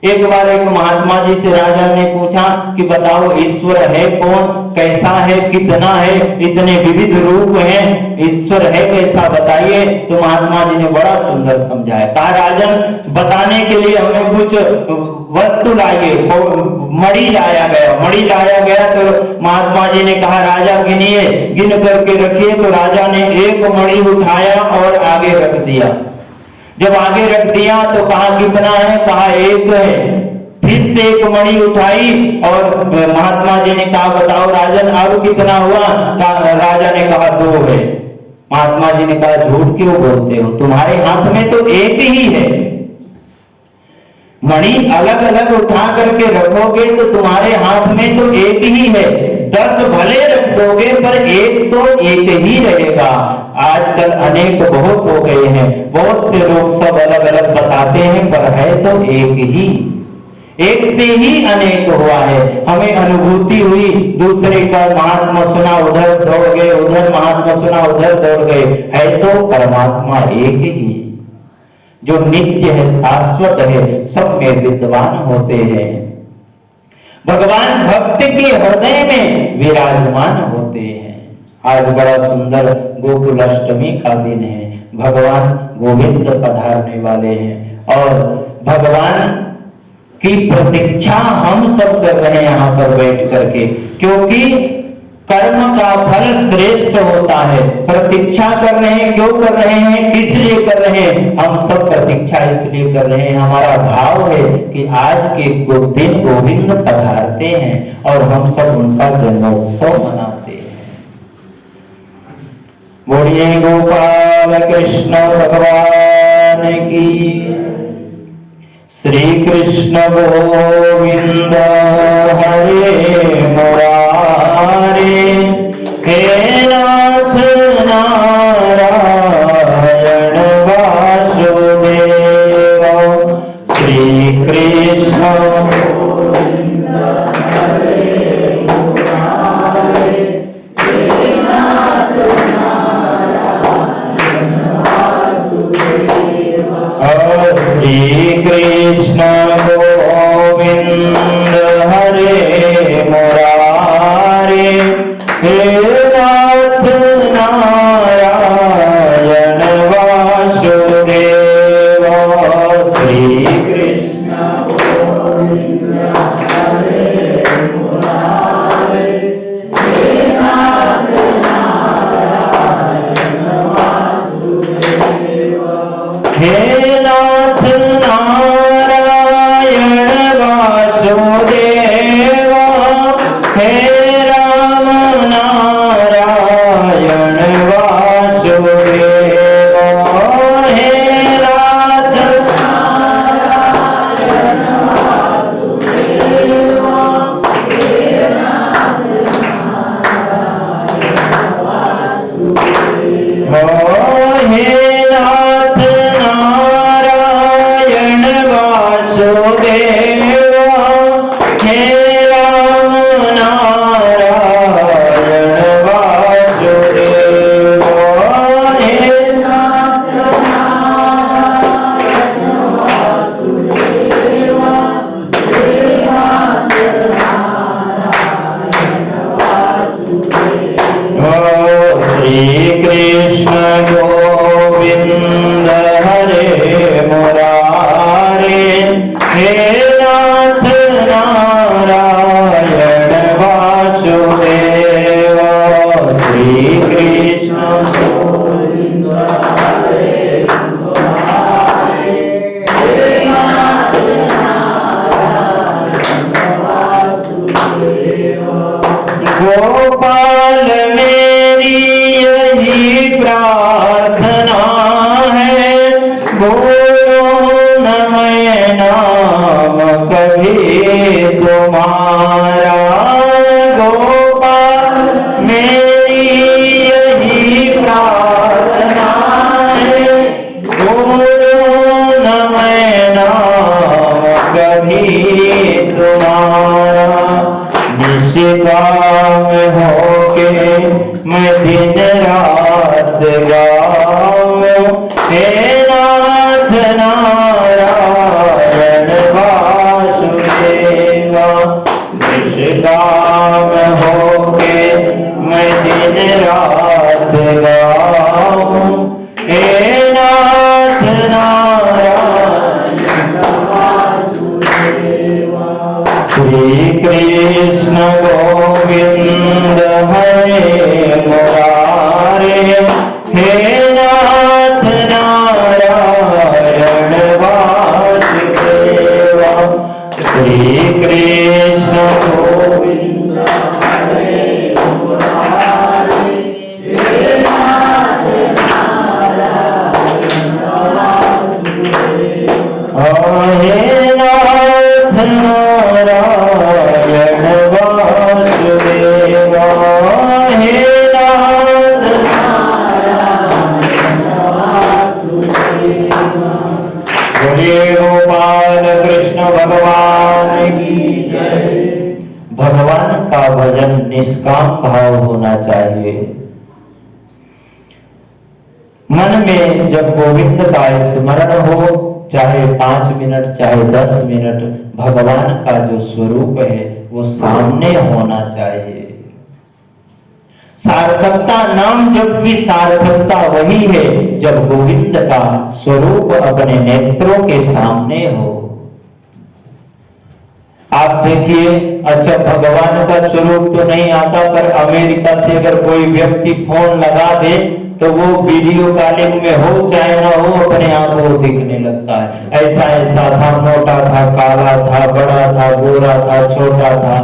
एक बार एक महात्मा जी से राजा ने पूछा कि बताओ ईश्वर है कौन, कैसा है, कितना है, इतने विविध रूप हैं, ईश्वर है कैसा बताइए। तो महात्मा जी ने बड़ा सुंदर समझाया। कहा राजन बताने के लिए हमें कुछ वस्तु लाइए। मणि लाया गया, मणि लाया गया तो महात्मा जी ने कहा राजा गिनिए, गिन करके रखिए। तो राजा ने एक मणि उठाया और आगे रख दिया। जब आगे रख दिया तो कहा कितना है, कहा एक है। फिर से एक मणि उठाई और महात्मा जी ने कहा बताओ राजन अब कितना हुआ, राजा ने कहा 2 है। महात्मा जी ने कहा झूठ क्यों बोलते हो, तुम्हारे हाथ में तो एक ही है। मणि अलग अलग उठा करके रखोगे तो तुम्हारे हाथ में तो एक ही है, 10 भले रख दोगे पर एक तो एक ही रहेगा। आजकल अनेक बहुत हो गए हैं, बहुत से लोग सब अलग अलग बताते हैं पर है तो एक ही। एक से ही अनेक हुआ है। हमें अनुभूति हुई, दूसरे का महात्मा सुना उधर दौड़ गए, उधर महात्मा सुना उधर दौड़ गए, है तो परमात्मा एक ही जो नित्य है, शाश्वत है, सब में विद्वान होते हैं। भगवान भक्त के हृदय में विराजमान होते हैं। आज बड़ा सुंदर गोकुल अष्टमी का दिन है। भगवान गोविंद पधारने वाले हैं और भगवान की प्रतीक्षा हम सब कर रहे हैं यहाँ पर बैठ करके, क्योंकि कर्म का फल श्रेष्ठ होता है। प्रतीक्षा कर रहे हैं, क्यों कर रहे हैं, किस लिए कर रहे हैं? हम सब प्रतीक्षा इसलिए कर रहे हैं, हमारा भाव है कि आज के दिन गोविंद पधारते हैं और हम सब उनका जन्मोत्सव मनाते हैं। बोलिए गोपाल कृष्ण भगवान की। श्री कृष्ण गोविंद हरे मुरारे, हे नाथ नारायण वासुदेव। श्री कृष्ण गोविंद हरे मुरारे, हे नाथ नारायण वासुदेव। श्री कृष्ण गोविंद हरे मुरारे, हे नाथ नारायण वासुदेव। श्री कृष्ण गोविंद हरे मुरारे, हे नाथ नारायण वासुदेव। हे नाथ नारायण वासुदेव, हे राम नारायण वासुदेव। हे नाथ नारायण वासुदेव, हे नाथ नारायण वासुदेव। हे नाथ नारायण वासुदेव, हे राम नारायण वासुदेव। हे नाथ नारायण वासुदेव, हे नाथ नारायण वासुदेव। श्री कृष्ण गोविंद हरे मुरारे, हे नाथ नारायण वासुदेव। श्री कृष्ण गोविंद हरे मुरारे, हे नाथ नारायण वासुदेव। गोपाल मेरी यही प्रार्थना है, बोलो न मैं नाम कभी तुम्हारा। गोपाल मेरी यही प्रार्थना है, बोलो न मैं नाम कभी तुम्हारा। निष्काम होके मैं दिन रात गाऊं, हे नाथ नारायण वासुदेव। निष्काम होके मैं दिन रात गाऊं, हे नाथ नारायण वासुदेव। श्री कृष्ण गोविंद हरे मुरारे, हे नाथ नारायण वासुदेव। श्री कृष्ण गोविंद हरे मुरारे, हे नाथ नारायण वासुदेव। हे नाथ नारायण वासुदेव, हे नाथ नारायण वासुदेव। बोलिए गोपाल कृष्ण भगवान भगवान का भजन निष्काम भाव होना चाहिए। मन में जब गोविंद का स्मरण हो, चाहे 5 मिनट चाहे 10 मिनट, भगवान का जो स्वरूप है वो सामने होना चाहिए। सार्थकता, नाम जप की सार्थकता वही है जब गोविंद का स्वरूप अपने नेत्रों के सामने हो। आप देखिए, अच्छा भगवान का स्वरूप तो नहीं आता, पर अमेरिका से अगर कोई व्यक्ति फोन लगा दे तो वो वीडियो कॉलिंग में हो चाहे ना हो, अपने आप वो दिखने लगता है। ऐसा ऐसा था, मोटा था, काला था, बड़ा था, गोरा था, छोटा था,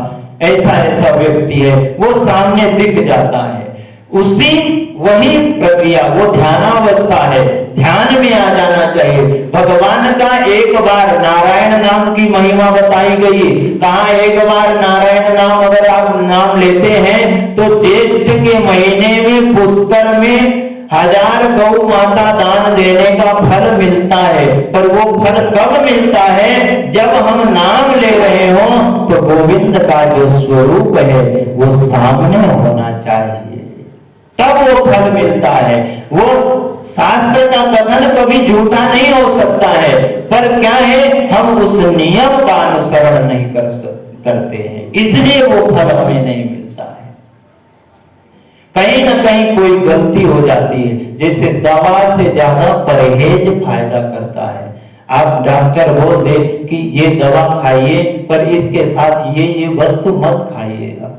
ऐसा ऐसा व्यक्ति है, वो सामने दिख जाता है। उसी वही प्रक्रिया, वो ध्यानावस्था है, ध्यान में आ जाना चाहिए। भगवान का एक बार नारायण नाम की महिमा बताई गई। कहा एक बार नारायण नाम अगर आप नाम लेते हैं तो ज्येष्ठ के महीने में पुष्कर में 1000 गौ माता दान देने का फल मिलता है। पर वो फल कब मिलता है? जब हम नाम ले रहे हो तो गोविंद का जो स्वरूप है वो सामने होना चाहिए, तब वो फल मिलता है। वो शास्त्र का कथन कभी झूठा नहीं हो सकता है, पर क्या है, हम उस नियम का अनुसरण नहीं करते हैं, इसलिए वो फल हमें नहीं मिलता है। कहीं ना कहीं कोई गलती हो जाती है, जैसे दवा से ज्यादा परहेज फायदा करता है। आप डॉक्टर बोल दे कि ये दवा खाइए पर इसके साथ ये वस्तु मत खाइएगा।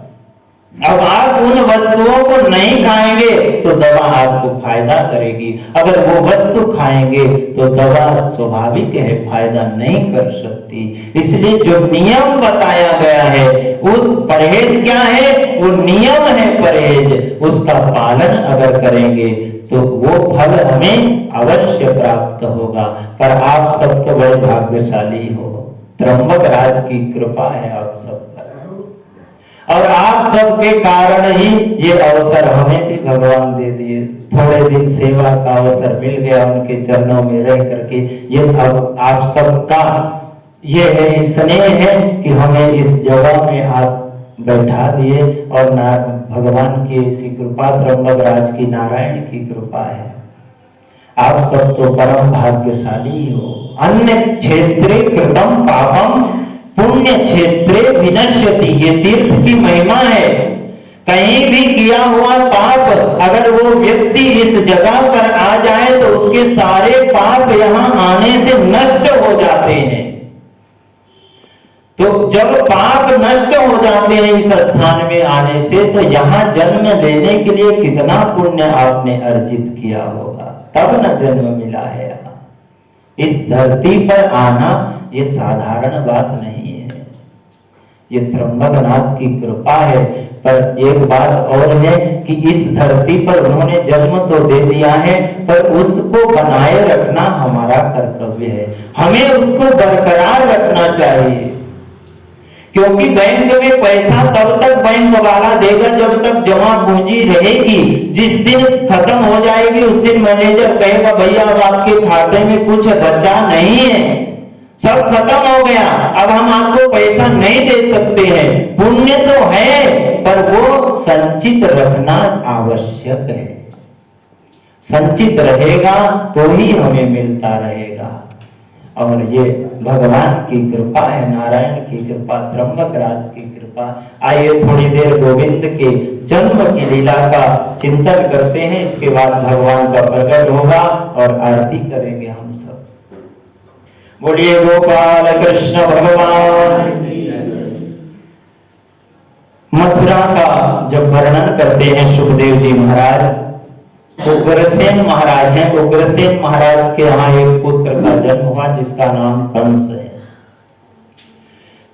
अब आप उन वस्तुओं को नहीं खाएंगे तो दवा आपको फायदा करेगी, अगर वो वस्तु खाएंगे तो दवा स्वाभाविक है फायदा नहीं कर सकती। इसलिए जो नियम बताया गया है, वो परहेज क्या है, वो नियम है परहेज, उसका पालन अगर करेंगे तो वो फल हमें अवश्य प्राप्त होगा। पर आप सब तो बड़े भाग्यशाली हो, त्र्यंबक राज की कृपा है आप सब पर, और आप सबके कारण ही ये अवसर हमें भी भगवान दे दिए। थोड़े दिन सेवा का अवसर मिल गया उनके चरणों में रह करके। ये सब आप सबका ये है स्नेह है कि हमें इस जगह में आप बैठा दिए, और भगवान की ऐसी कृपा, त्र्यंबक राज की, नारायण की कृपा है। आप सब तो परम भाग्यशाली हो। अन्य क्षेत्रे कृतम पापम पुण्य क्षेत्रे विनश्यति, ये तीर्थ की महिमा है। कहीं भी किया हुआ पाप अगर वो व्यक्ति इस जगह पर आ जाए तो उसके सारे पाप यहाँ आने से नष्ट हो जाते हैं। तो जब पाप नष्ट हो जाते हैं इस स्थान में आने से, तो यहाँ जन्म लेने के लिए कितना पुण्य आपने अर्जित किया होगा, तब न जन्म मिला है। यहाँ इस धरती पर आना ये साधारण बात नहीं है, ये त्र्यंबकनाथ की कृपा है। पर एक बात और है कि इस धरती पर उन्होंने जन्म तो दे दिया है, पर उसको बनाए रखना हमारा कर्तव्य है। हमें उसको बरकरार रखना चाहिए, क्योंकि बैंक में पैसा तब तक बैंक वाला देगा जब तक जमा पूंजी रहेगी। जिस दिन खत्म हो जाएगी उस दिन मैनेजर कहेगा भैया अब आपके खाते में कुछ बचा नहीं है, सब खत्म हो गया, अब हम आपको पैसा नहीं दे सकते हैं। पुण्य तो है पर वो संचित रखना आवश्यक है, संचित रहेगा तो ही हमें मिलता रहेगा। और ये भगवान की कृपा है, नारायण की कृपा, त्र्यंबक राज की कृपा। आइए थोड़ी देर गोविंद के जन्म की लीला का चिंतन करते हैं, इसके बाद भगवान का प्रकट होगा और आरती करेंगे हम सब। बोलिए गोपाल कृष्ण भगवान। मथुरा का जब वर्णन करते हैं सुखदेव जी महाराज, उग्रसेन महाराज हैं। उग्रसेन महाराज के यहाँ एक पुत्र का जन्म हुआ जिसका नाम कंस है।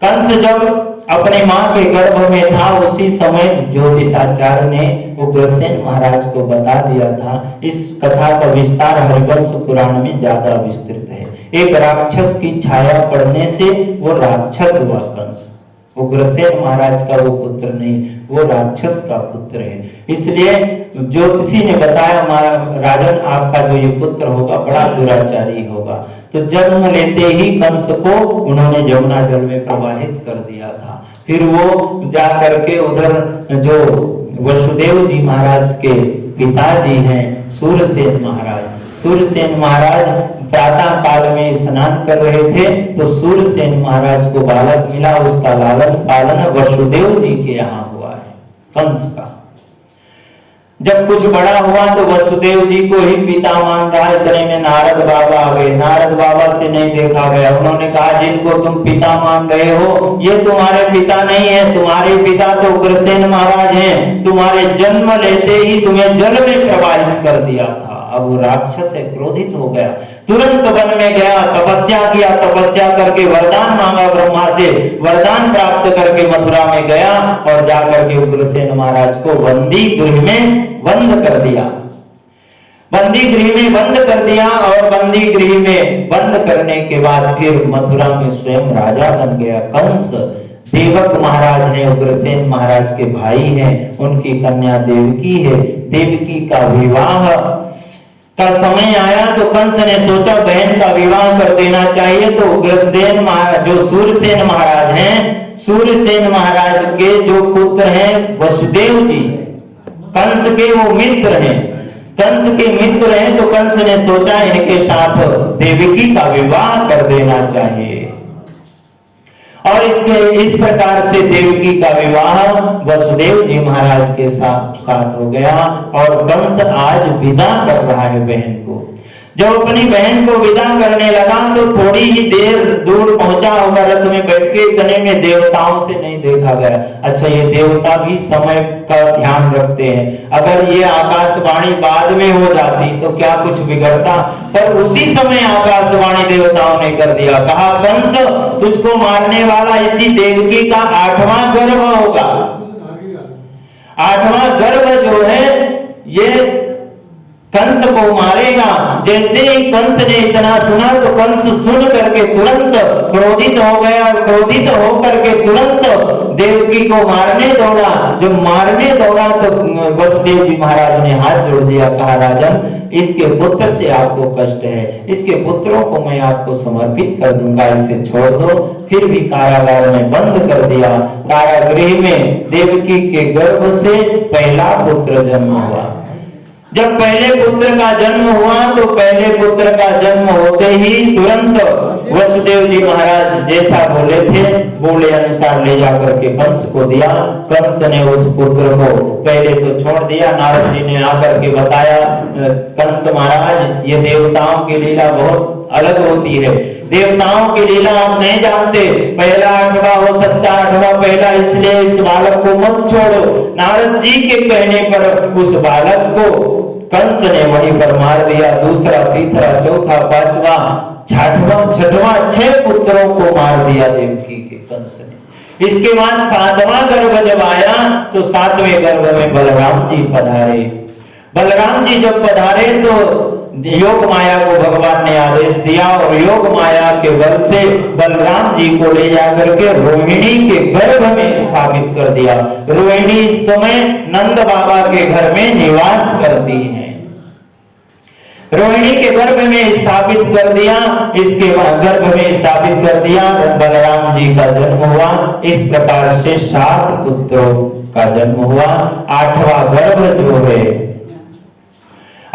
कंस जब अपने मां के गर्भ में था उसी समय ज्योतिषाचार्य ने उग्रसेन महाराज को बता दिया था। इस कथा का विस्तार हरिवंश पुराण में ज्यादा विस्तृत है। एक राक्षस की छाया पड़ने से वो राक्षस हुआ कंस। उग्रसेन महाराज का वो पुत्र नहीं, वो राक्षस का पुत्र है। इसलिए ज्योतिषी ने बताया राजन आपका जो ये पुत्र होगा बड़ा दुराचारी होगा। तो तो जन्म लेते ही कंस को उन्होंने यमुना जल में प्रवाहित कर दिया था। फिर वो जा करके उधर जो वसुदेव जी महाराज के पिताजी हैं सूरसेन महाराज, सूरसेन महाराज प्रातः काल में स्नान कर रहे थे तो सूरसेन महाराज को बालक मिला, उसका लालन पालन वसुदेव जी के यहाँ हुआ है कंस का। जब कुछ बड़ा हुआ तो वसुदेव जी को ही पिता मान रहा, इतने में नारद बाबा आ गए। नारद बाबा से नहीं देखा गया, उन्होंने कहा जिनको तुम पिता मान रहे हो ये तुम्हारे पिता नहीं है, तुम्हारे पिता तो उग्रसेन महाराज हैं, तुम्हारे जन्म लेते ही तुम्हें जल में प्रवाहित कर दिया था। अब वो राक्षस से क्रोधित हो गया, तुरंत वन में गया, तपस्या किया, तपस्या करके वरदान मांगा ब्रह्मा से, वरदान प्राप्त करके मथुरा में गया और जाकर के उग्रसेन महाराज को बंदी गृह में बंद कर दिया, बंदी गृह में बंद कर दिया। और बंदी गृह में बंद करने के बाद फिर मथुरा में स्वयं राजा बन गया कंस। देवक महाराज हैं, उग्रसेन महाराज के भाई हैं, उनकी कन्या देवकी है। देवकी का विवाह का समय आया तो कंस ने सोचा बहन का विवाह कर देना चाहिए। तो उग्रसेन महाराज जो सूरसेन महाराज हैं, सूरसेन महाराज के जो पुत्र हैं वसुदेव जी, कंस के वो मित्र हैं, कंस के मित्र हैं, तो कंस ने सोचा इनके साथ देवकी का विवाह कर देना चाहिए। और इस प्रकार से देवकी का विवाह वसुदेव जी महाराज के साथ हो गया। और कंस आज विदा कर रहा है बहन को। जब अपनी बहन को विदा करने लगा तो थोड़ी ही देर दूर पहुंचा होगा रथ में बैठ के, इतने में देवताओं से नहीं देखा गया। अच्छा, ये देवता भी समय का ध्यान रखते हैं, अगर ये आकाशवाणी बाद में हो जाती तो क्या कुछ बिगड़ता, पर उसी समय आकाशवाणी देवताओं ने कर दिया। कहा कंस तुझको मारने वाला इसी देवकी का 8वां गर्भ होगा। 8वां गर्भ जो है ये कंस को मारेगा। जैसे ही कंस ने इतना सुना तो कंस सुन करके तुरंत क्रोधित हो गया और क्रोधित होकर के तुरंत देवकी को मारने दौड़ा। जब मारने दौड़ा तो वसुदेव जी महाराज ने हाथ जोड़ दिया, कहा राजन इसके पुत्र से आपको कष्ट है, इसके पुत्रों को मैं आपको समर्पित कर दूंगा, इसे छोड़ दो। फिर भी कारागार में बंद कर दिया। कारागृह में देवकी के गर्भ से पहला पुत्र जन्म हुआ। जब पहले पुत्र का जन्म हुआ तो पहले पुत्र का जन्म होते ही तुरंत वसुदेव जी महाराज जैसा बोले थे बोले अनुसार ले जाकर के कंस को दिया। कंस ने उस पुत्र को पहले तो छोड़ दिया। नारद जी ने आकर के बताया कंस महाराज ये देवताओं की लीला बहुत अलग होती है, देवताओं की लीला आप नहीं जानते, पहला 8वां हो सकता, 8वां पहला, इसलिए इस बालक को मत छोड़ो। नारद जी के कहने पर उस बालक को कंस ने वहीं पर मार दिया। दूसरा, तीसरा, चौथा, 5वां, 6वां 6 पुत्रों को मार दिया देवकी के कंस ने। इसके बाद 7वां गर्भ जब आया तो 7वें गर्भ में बलराम जी पधारे। बलराम जी जब पधारे तो योग माया को भगवान ने आदेश दिया और योग माया के बल से बलराम जी को ले जाकर के रोहिणी के गर्भ में स्थापित कर दिया। रोहिणी इस समय नंद बाबा के घर में निवास करती हैं। रोहिणी के गर्भ में स्थापित कर दिया। इसके बाद गर्भ में स्थापित कर दिया, बलराम जी का जन्म हुआ। इस प्रकार से 7 पुत्रों का जन्म हुआ। 8वां गर्भ जो है,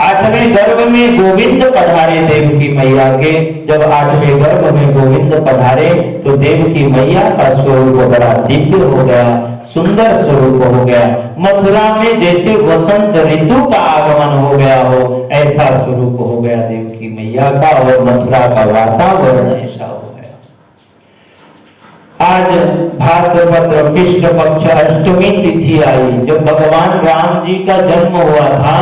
8वें गर्भ में गोविंद पधारे देवकी मैया के। जब 8वें गर्भ में गोविंद पधारे तो देवकी मैया का स्वरूप बड़ा दिव्य हो गया, सुंदर स्वरूप हो गया। मथुरा में जैसे वसंत ऋतु का आगमन हो गया हो ऐसा स्वरूप हो गया देवकी मैया का, और मथुरा का वातावरण ऐसा हो गया। आज भाद्रपद कृष्ण पक्ष अष्टमी तिथि आई। जब भगवान राम जी का जन्म हुआ था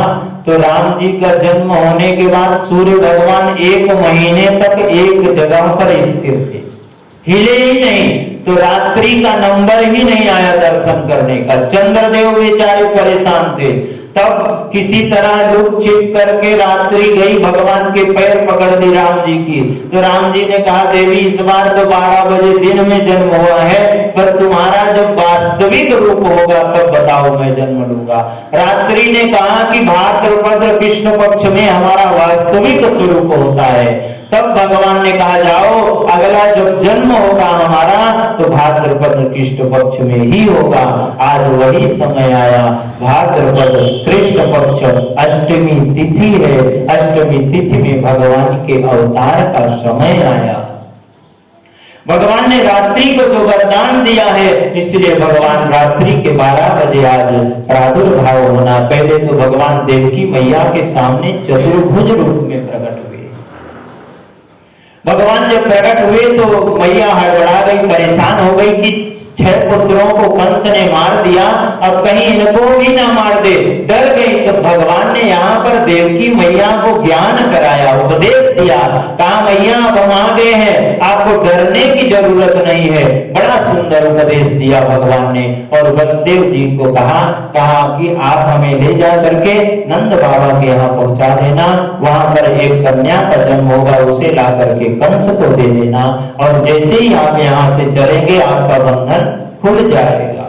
तो राम जी का जन्म होने के बाद सूर्य भगवान 1 महीने तक एक जगह पर स्थिर थे, हिले ही नहीं। तो रात्रि का नंबर ही नहीं आया दर्शन करने का। चंद्रदेव बेचारे परेशान थे। तब किसी तरह लुक छिप करके रात्रि गई, भगवान के पैर पकड़ दी राम जी की। तो राम जी ने कहा देवी इस बार तो 12 बजे दिन में जन्म हुआ है, पर तुम्हारा जब वास्तविक रूप होगा तब बताओ मैं जन्म लूंगा। रात्रि ने कहा कि भाद्रपद कृष्ण पक्ष में हमारा वास्तविक स्वरूप होता है। तब भगवान ने कहा जाओ अगला जब जन्म होगा हमारा तो भाद्रपद कृष्ण पक्ष में ही होगा। आज वही समय आया, भाद्रपद कृष्ण पक्ष अष्टमी तिथि है। अष्टमी तिथि में भगवान के अवतार का समय आया। भगवान ने रात्रि को जो वरदान दिया है, इसलिए भगवान रात्रि के 12 बजे आज प्रादुर्भाव होना। पहले तो भगवान देवकी मैया के सामने चतुर्भुज रूप में प्रकट हुए। भगवान जब प्रकट हुए तो मैया हड़बड़ा गई, परेशान हो गई कि 6 पुत्रों को कंस ने मार दिया, अब कहीं इनको भी ना मार दे, डर गई। तो भगवान ने यहाँ पर देवकी मैया को ज्ञान कराया, उपदेश दिया, कहा मैया अब हम आ गए हैं, आपको डरने की जरूरत नहीं है। बड़ा सुंदर उपदेश दिया भगवान ने। और वसुदेव जी को कहा कि आप हमें ले जा करके नंद बाबा के यहाँ पहुंचा देना, वहां पर एक कन्या का जन्म होगा, उसे ला करके कंस को दे देना, और जैसे ही आप यहाँ से चलेंगे आपका बंधन खुल जाएगा।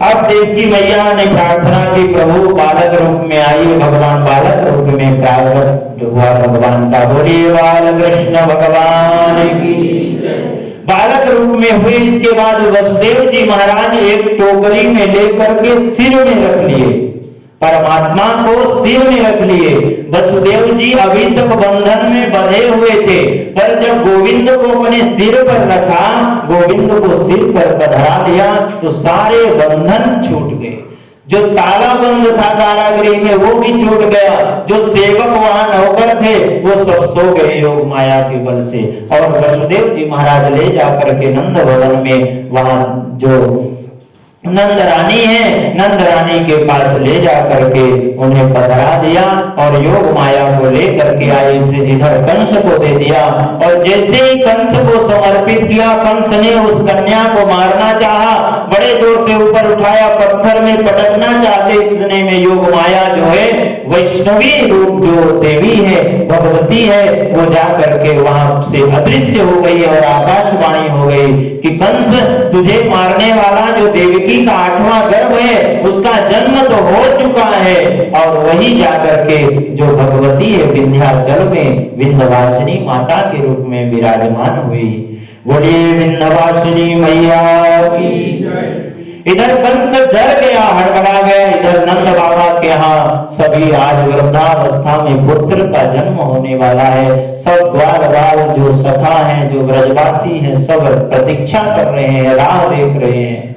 अब देवकी मैया ने प्रार्थना की, प्रभु बालक रूप में आइए। भगवान बालक रूप में प्रकट हुआ। भगवान का बोलिए बाल कृष्ण भगवान की। बालक रूप में हुए। इसके बाद वसुदेव जी महाराज एक टोकरी में लेकर के सिर में रख लिए, परमात्मा को सिर में रख लिए। वसुदेव जी अभी तक बंधन में बंधे हुए थे, पर जब गोविंद को अपने सिर पर रखा, गोविंद को सिर पर पधरा दिया तो सारे बंधन छूट गए। जो ताला बंद था कारागृह में वो भी छूट गया। जो सेवक वहां नौकर थे वो सब सो गए योग माया के बल से। और वसुदेव जी महाराज ले जाकर के नंद भवन में, वहां जो नंद रानी है, नंद रानी के पास ले जाकर के उन्हें पधरा दिया और योग माया को लेकर के आए, इधर कंस को दे दिया। और जैसे ही कंस को समर्पित किया, कंस ने उस कन्या को मारना चाहा, बड़े जोर से ऊपर उठाया, पत्थर में पटकना चाहते, इतने में योग माया जो है वैष्णवी रूप जो देवी है, भगवती है, वो जा करके वहां से अदृश्य हो गई और आकाशवाणी हो गई कि कंस तुझे मारने वाला जो देवकी का 8वां गर्भ है उसका जन्म तो हो चुका है। और वही जाकर के जो भगवती है विंध्याचल में विंध्यवासिनी माता के रूप में विराजमान हुई। बोलिए विंध्यवासिनी मैया की जय। इधर कंस डर गया, हड़बड़ा गया। इधर नंद बाबा के यहाँ सभी आज वृद्धावस्था में पुत्र का जन्म होने वाला है। सब ग्वाल बाल जो सखा हैं, जो ब्रजवासी हैं, सब प्रतीक्षा कर रहे हैं, राह देख रहे हैं।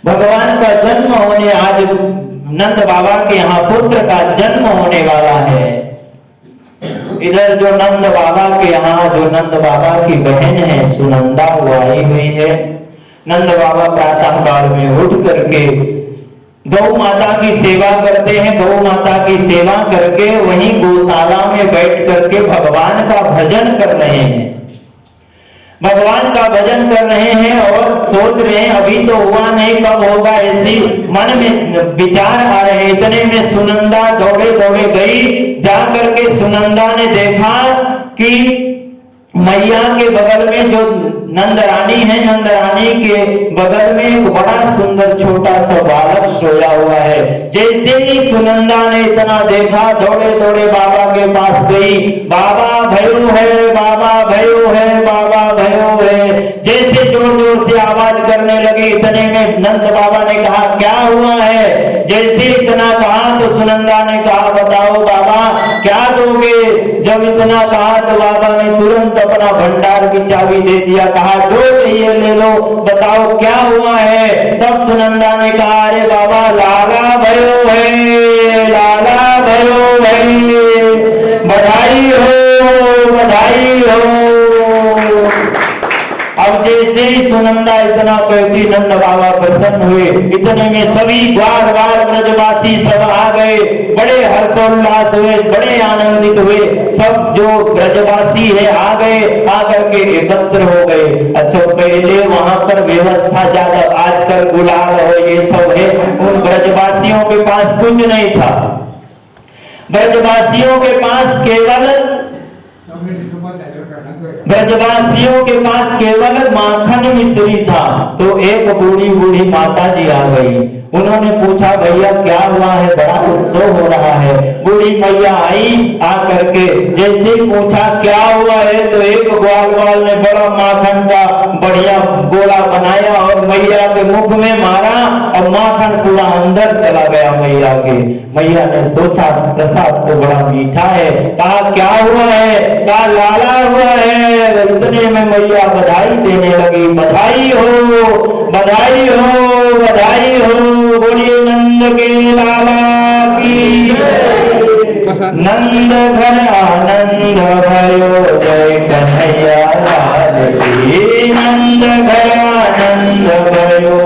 भगवान का जन्म होने, आज नंद बाबा के यहाँ पुत्र का जन्म होने वाला है। इधर जो नंद बाबा के यहाँ, जो नंद बाबा की बहन है सुनंदा, वो आई हुई है। नंद बाबा प्रातः काल में उठ करके गौ माता की सेवा करते हैं। गौ माता की सेवा करके वहीं गौशाला में बैठ करके भगवान का भजन कर रहे हैं। भगवान का भजन कर रहे हैं और सोच रहे हैं अभी तो हुआ नहीं, कब होगा, ऐसी मन में विचार आ रहे हैं। इतने में सुनंदा दौड़े दौड़े गई। जाकर के सुनंदा ने देखा कि मैया के बगल में जो नंद रानी है, नंद रानी के बगल में एक बड़ा सुंदर छोटा सा बालक सोया हुआ है। जैसे ही सुनंदा ने इतना देखा, दौड़े दौड़े बाबा के पास गई। बाबा भयो है, बाबा भयो है, बाबा भयो है, जैसे जोर जोर से आवाज करने लगी। इतने में नंद बाबा ने कहा क्या हुआ है। जैसे इतना कहा तो सुनंदा ने कहा बताओ बाबा क्या दोगे। जब इतना कहा तो बाबा ने तुरंत अपना भंडार की चाबी दे दिया, कहा जो चाहिए ले लो, बताओ क्या हुआ है। तब सुनंदा ने कहा अरे बाबा लाला भयो है, लाला भयो है, बधाई हो, बधाई हो। अब जैसे ही सुनंदा इतना कहती, नंद बाबा प्रसन्न हुए। इतने में सभी ग्वाल बाल ब्रजवासी सब आ गए, बड़े हर्षोल्लास हुए, बड़े आनंदित हुए। सब जो ब्रजवासी है आ गए, आकर के एकत्र हो गए। अच्छा पहले वहां पर व्यवस्था ज्यादा, आजकल गुलाल हो ये सब है, उन ब्रजवासियों के पास कुछ नहीं था। ब्रजवासियों के पास केवल माखन मिश्री था। तो एक बूढ़ी बूढ़ी माता जी आ गई उन्होंने पूछा भैया क्या हुआ है, बड़ा उत्सव हो रहा है। बूढ़ी मैया आई, आकर के जैसे पूछा क्या हुआ है, तो एक ग्वालवाल ने बड़ा माखन का बढ़िया गोला बनाया और मैया के मुख में मारा और माखन पूरा अंदर चला गया मैया के। मैया ने सोचा प्रसाद तो बड़ा मीठा है, कहा क्या हुआ है, कहा लाला हुआ है। इतने में मैया बधाई देने लगी, बधाई हो बधाई हो बधाई हो, बोलिए नंद के लाला की। नंद घर आनंद भयो, जय कन्हैया लाल की। नंद घर आनंद भयो,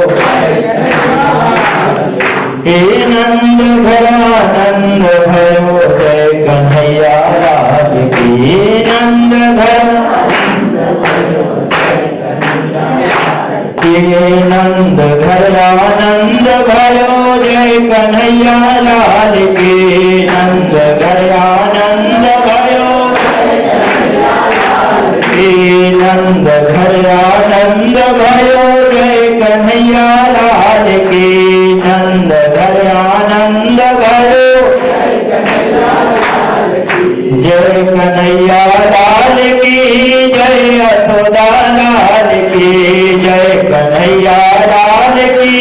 हे नंद घर आनंद भयो, जय कन्हैया लाल की। नंद घर नंद घर आनंद भयो, जय कन्हैया लाल की। नंद घर आनंद भयो, नंद घर आनंद भयो, जय कन्हैया लाल की। नंद घर आनंद भयो, जय कन्हैया लाल की। जय यशोदा लाल की, जय कन्हैया लाल की।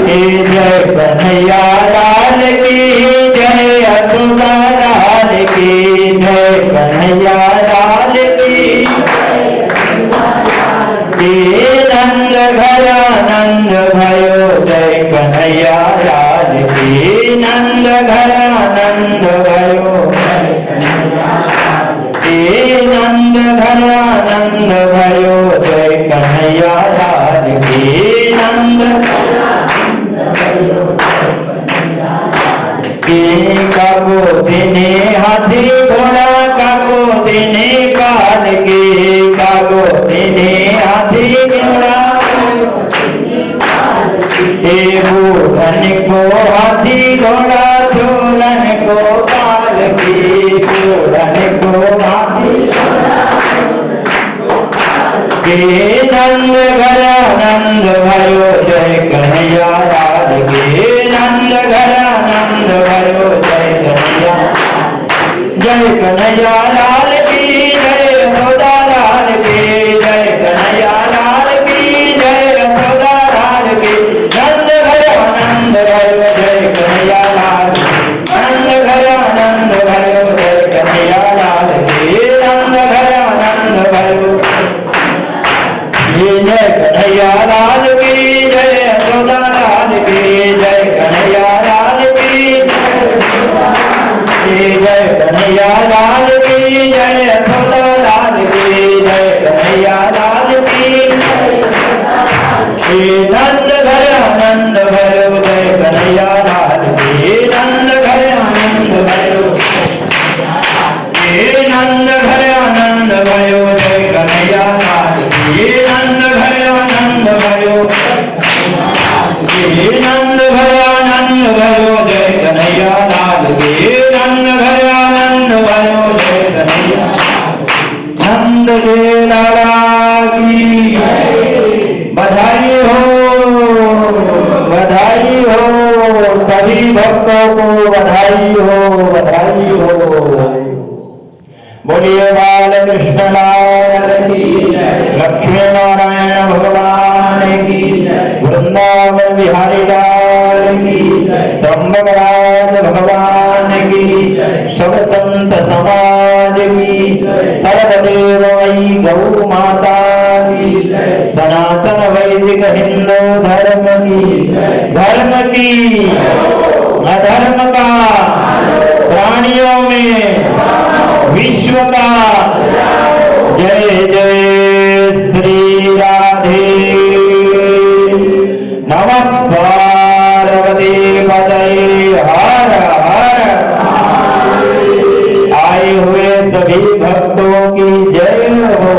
जय कन्हैया लाल की, जय यशोदा लाल की। जय कन्हैया लाल की। नंद घर आनंद भयो, जय कन्हैया लाल की। नंद घर आनंद भयो, नंद घर आनंद भयो, जय कन्हैया लाल की। नंद काको देने हाथी घोड़ा, काको देने काल के। काको देने हाथी घोड़ा, बूढ़न को हाथी घोड़ा, छोरन को काल की। बूढ़न को हाथी के। नंद घर आनंद भयो, जय कन्हैया लाल के। नंद घर आनंद भयो, जय कन्हैया। जय कन्हैया लाल की, जय यशोदा लाल की। जय कन्हैया लाल की, जय यशोदा लाल की। नंद घर आनंद भयो, जय कन्हैया लाल की। नंद घर आनंद भयो, जय कन्हैया लाल की। नंद घर आनंद भयो, जय कन्हैया लाल की। जय यशोदा लाल की। जय कन्हैया लाल की। जय कन्हैया लाल की। जय यशोदा लाल की। जय कन्हैया लाल की। नंद घर आनंद भयो, जय कन्हैया लाल की। नंद घर आनंद भयो, नंद घर आनंद भयो, जय कन्हैया लाल की। नंद घर आनंद भयो, नंद घर आनंद भयो, जय कन्हैया लाल की। नंद घर आनंद भयो, जय कन्हैया। नंद के लाला की बधाई हो, सभी भक्तों को बधाई हो। बोलिए बाल कृष्ण लाल की, लक्ष्मी नारायण भगवान की, वृंदावन बिहारी लाल की, त्र्यंबकराज भगवान की, सब संत समाज की, सर्वदेव वही गौ माता की, सनातन वैदिक हिंदू धर्म की अधर्म का प्राणियों में विश्व का जय जय श्री राधे। नमः पार्वती पतये हर हर। आए हुए सभी भक्तों की जय हो।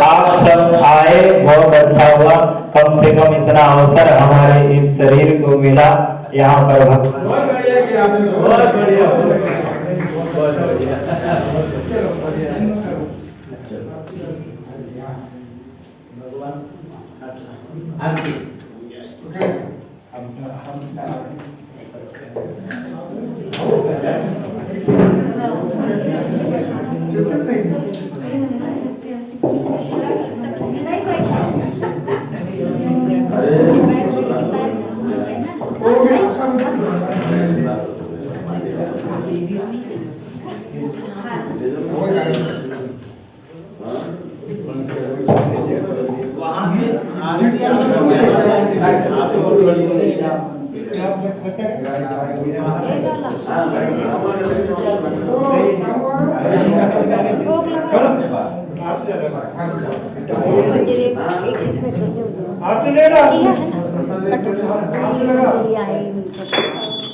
आप सब आए, बहुत अच्छा हुआ। कम से कम इतना अवसर हमारे इस शरीर को मिला। यहाँ पर भक्त बहुत बढ़िया।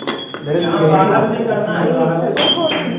बाहर से करना है।